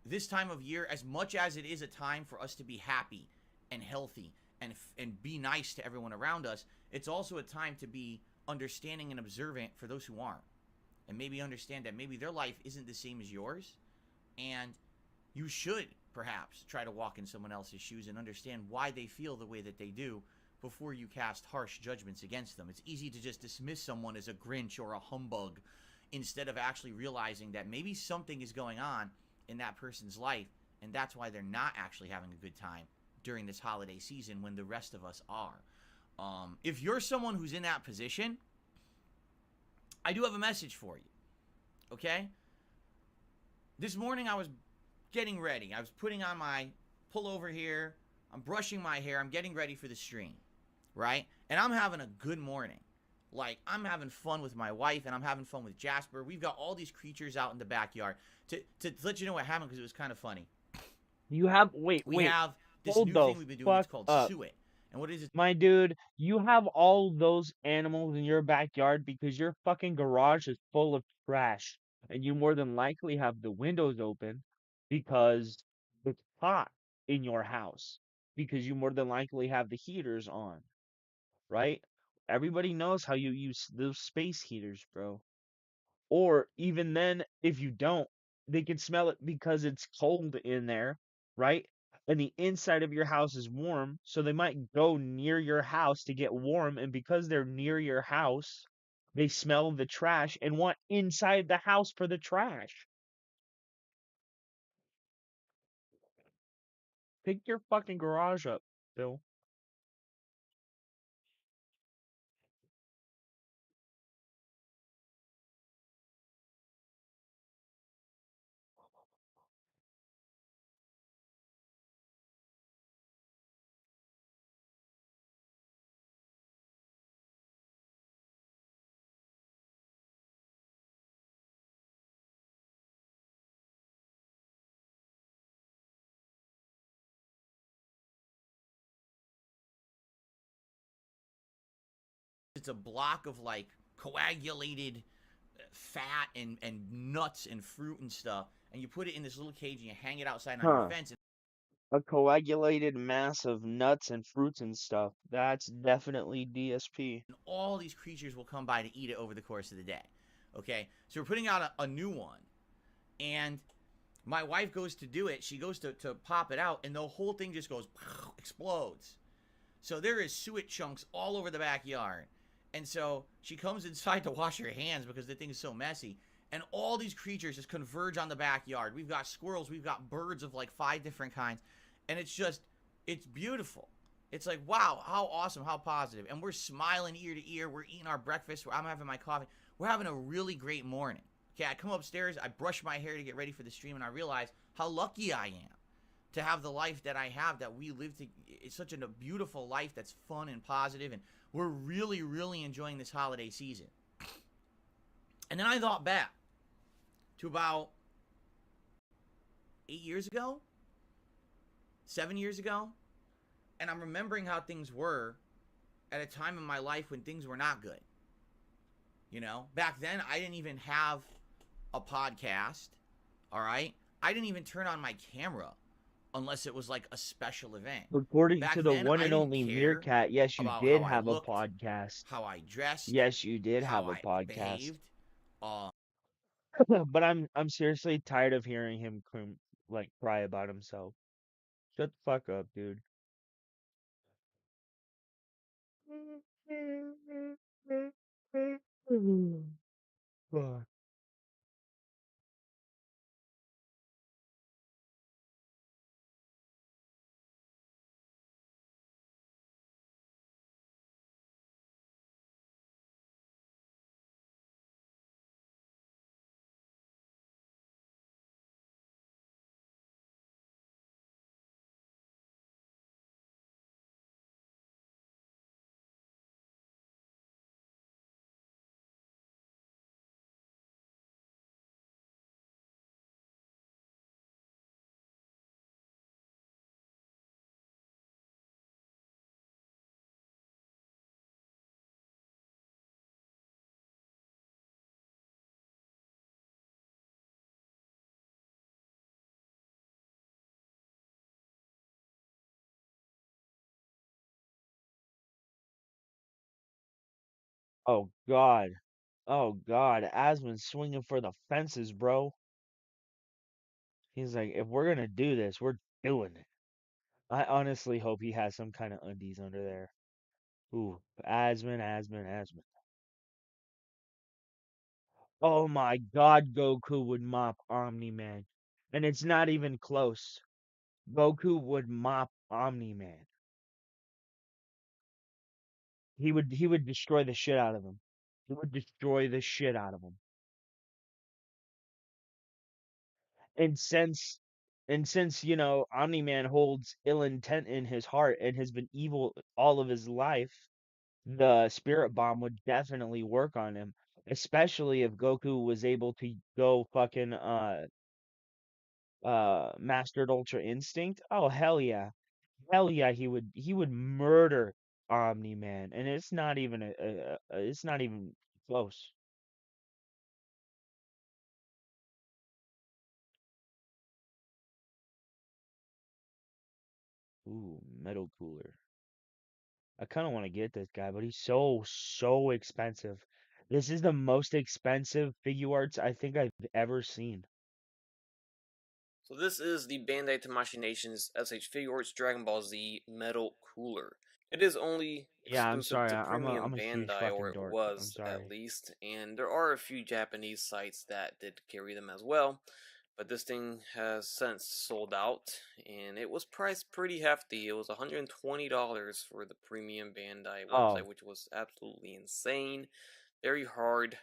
this time of year, as much as it is a time for us to be happy and healthy and be nice to everyone around us, it's also a time to be understanding and observant for those who aren't. And maybe understand that maybe their life isn't the same as yours. And you should perhaps try to walk in someone else's shoes and understand why they feel the way that they do before you cast harsh judgments against them. It's easy to just dismiss someone as a Grinch or a humbug instead of actually realizing that maybe something is going on in that person's life, and that's why they're not actually having a good time during this holiday season when the rest of us are. If you're someone who's in that position, I do have a message for you, okay? This morning I was getting ready. I was putting on my pullover here. I'm brushing my hair. I'm getting ready for the stream, right? And I'm having a good morning. Like, I'm having fun with my wife, and I'm having fun with Jasper. We've got all these creatures out in the backyard. To let you know what happened, because it was kind of funny. You have We have this hold new the thing we've been doing. It's called fuck up. Suet. And what is it? My dude, you have all those animals in your backyard because your fucking garage is full of trash. And you more than likely have the windows open because it's hot in your house. Because you more than likely have the heaters on. Right? Everybody knows how you use those space heaters, bro. Or even then, if you don't, they can smell it because it's cold in there, right? And the inside of your house is warm, so they might go near your house to get warm, and because they're near your house, they smell the trash and want inside the house for the trash. Pick your fucking garage up, Bill. It's a block of like coagulated fat and nuts and fruit and stuff, and you put it in this little cage and you hang it outside on your fence. A coagulated mass of nuts and fruits and stuff. That's definitely DSP. And all these creatures will come by to eat it over the course of the day. Okay, so we're putting out a new one, and my wife goes to do it. She goes to pop it out, and the whole thing just goes, explodes. So there is suet chunks all over the backyard. And so she comes inside to wash her hands because the thing is so messy. and all these creatures just converge on the backyard. We've got squirrels, we've got birds of like 5 different kinds, and it's beautiful. It's like, wow, how awesome, how positive. And we're smiling ear to ear. We're eating our breakfast. I'm having my coffee. We're having a really great morning. Okay, I come upstairs, I brush my hair to get ready for the stream, and I realize how lucky I am to have the life that I have, that we live to. It's such a beautiful life that's fun and positive, and we're really, really enjoying this holiday season. And then I thought back to about 8 years ago, 7 years ago, and I'm remembering how things were at a time in my life when things were not good. You know, back then I didn't even have a podcast, all right? I didn't even turn on my camera unless it was like a special event. According Back to the then, one I and didn't only care Meerkat, yes, you about did how I have a looked, podcast. how I dressed, Yes, you did have how a I podcast. behaved. But I'm seriously tired of hearing him cry about himself. Shut the fuck up, dude. Fuck. Oh God. Oh God. Asmon's swinging for the fences, bro. He's like, if we're gonna do this, we're doing it. I honestly hope he has some kind of undies under there. Ooh, Asmon. Oh my God, Goku would mop Omni-Man. And it's not even close. Goku would mop Omni-Man. He would destroy the shit out of him. He would destroy the shit out of him. And since you know, Omni-Man holds ill intent in his heart and has been evil all of his life, the Spirit Bomb would definitely work on him. Especially if Goku was able to go fucking Mastered Ultra Instinct. Oh hell yeah. Hell yeah, he would murder Omni-Man, and it's not even it's not even close. Ooh, Metal Cooler. I kind of want to get this guy, but he's so expensive. This is the most expensive Figuarts I think I've ever seen. So this is the Bandai Tamashii Nations SH Figuarts Dragon Ball Z Metal Cooler. It is only Yeah, I'm exclusive sorry. to I'm Premium a huge Bandai, fucking or it dork. I'm was sorry. at least, and there are a few Japanese sites that did carry them as well. But this thing has since sold out, and it was priced pretty hefty. It was $120 for the Premium Bandai website, Oh, which was absolutely insane. Very hard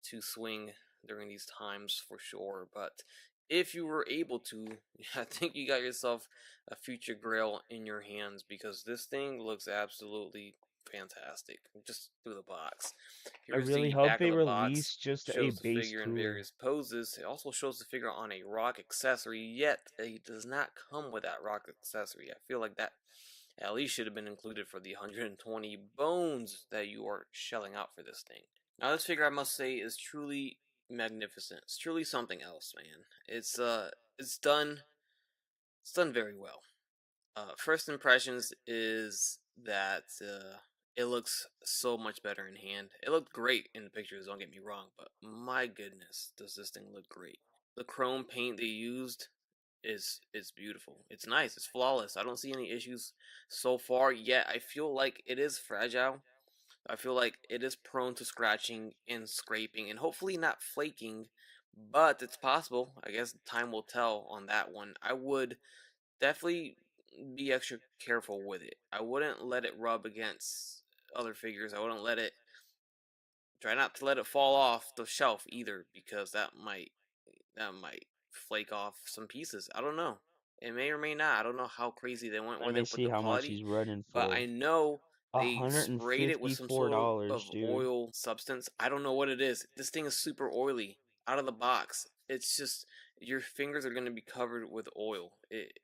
to swing during these times for sure, but if you were able to, I think you got yourself a future grail in your hands, because this thing looks absolutely fantastic just through the box. I Here's really the hope back of they the box. release just a Shows the base figure in cooler. various poses. It also shows the figure on a rock accessory, yet it does not come with that rock accessory. I feel like that at least should have been included for the 120 bones that you are shelling out for this thing. Now this figure, I must say, is truly magnificent. It's truly something else, man. It's done very well. First impressions is that it looks so much better in hand. It looked great in the pictures, don't get me wrong, but my goodness, does this thing look great. The chrome paint they used is beautiful. It's nice, it's flawless. I don't see any issues so far, yet I feel like it is fragile. I feel like it is prone to scratching and scraping, and hopefully not flaking but it's possible. I guess time will tell on that one. I would definitely be extra careful with it. I wouldn't let it rub against other figures. I wouldn't let it try not to let it fall off the shelf either, because that might flake off some pieces. I don't know. It may or may not. I don't know how crazy they went Let with me it with see the how much quality, he's running but I for. know they sprayed it with some sort of $154, dude. oil substance. I don't know what it is. This thing is super oily out of the box. It's just your fingers are going to be covered with oil.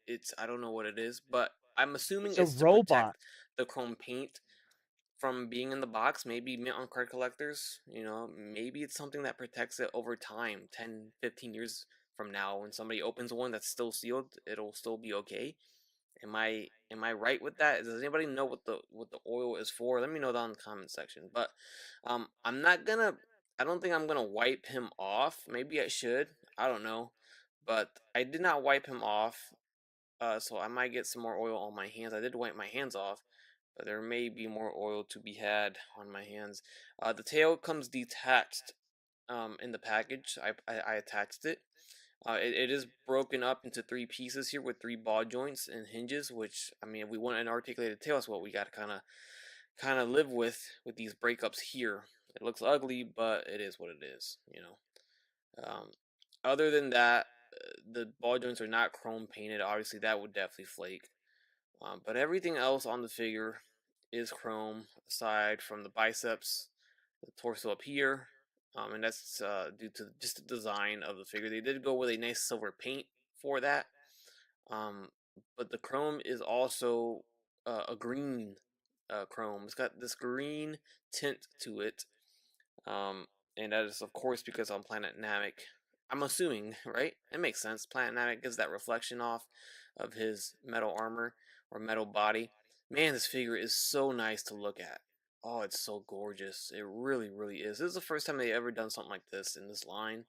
It's I don't know what it is, but I'm assuming It's a it's to robot. protect the chrome paint from being in the box. Maybe mint on card collectors, you know, maybe it's something that protects it over time, 10, 15 years from now. When somebody opens one that's still sealed, it'll still be okay. Am I right with that? Does anybody know what the oil is for? Let me know down in the comment section. But I'm not gonna I don't think I'm gonna wipe him off. Maybe I should. I don't know. But I did not wipe him off. So I might get some more oil on my hands. I did wipe my hands off, but there may be more oil to be had on my hands. The tail comes detached in the package. I attached it. It is broken up into 3 pieces here with 3 ball joints and hinges, which, I mean, if we want an articulated tail, that's what we got to kind of live with these breakups here. It looks ugly, but it is what it is, you know. Other than that, the ball joints are not chrome painted. Obviously, that would definitely flake. But everything else on the figure is chrome, aside from the biceps, the torso up here, and that's due to just the design of the figure. They did go with a nice silver paint for that, but the chrome is also a green chrome. It's got this green tint to it, and that is of course because on Planet Namek. I'm assuming, right? It makes sense. Planet Namek gives that reflection off of his metal armor or metal body. Man, this figure is so nice to look at. Oh, it's so gorgeous. It really, really is. This is the first time they ever done something like this in this line.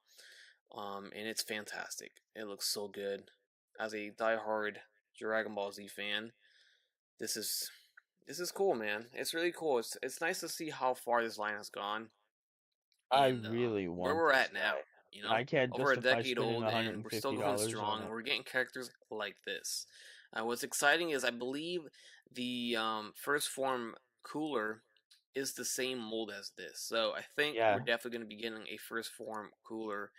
And it's fantastic. It looks so good. As a diehard Dragon Ball Z fan, this is cool, man. It's really cool. It's nice to see how far this line has gone. I And really where want we're this at now. guy. You know, I can't over a justify decade spending old, and we're still going $150 strong. on it. We're getting characters like this. What's exciting is I believe the first form cooler is the same mold as this, so I think we're Yeah. definitely going to be getting a first form cooler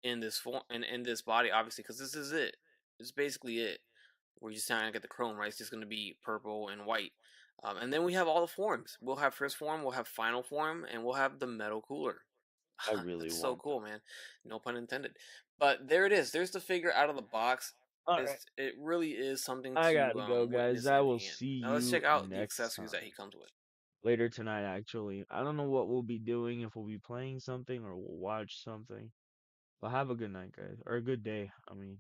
in this form in this body, obviously, because this is it. It's basically it. We're just not gonna get the chrome, right? It's just gonna be purple and white. And then we have all the forms. We'll have first form, we'll have final form, and we'll have the metal cooler. I really That's so want cool, man. No pun intended. But there it is. There's the figure out of the box. Alright. It really is something I to gotta go, guys. witness I in will hand. see Now let's you check out the next accessories that he time. comes with. Later tonight, actually. I don't know what we'll be doing, if we'll be playing something or we'll watch something. But have a good night, guys. Or a good day, I mean.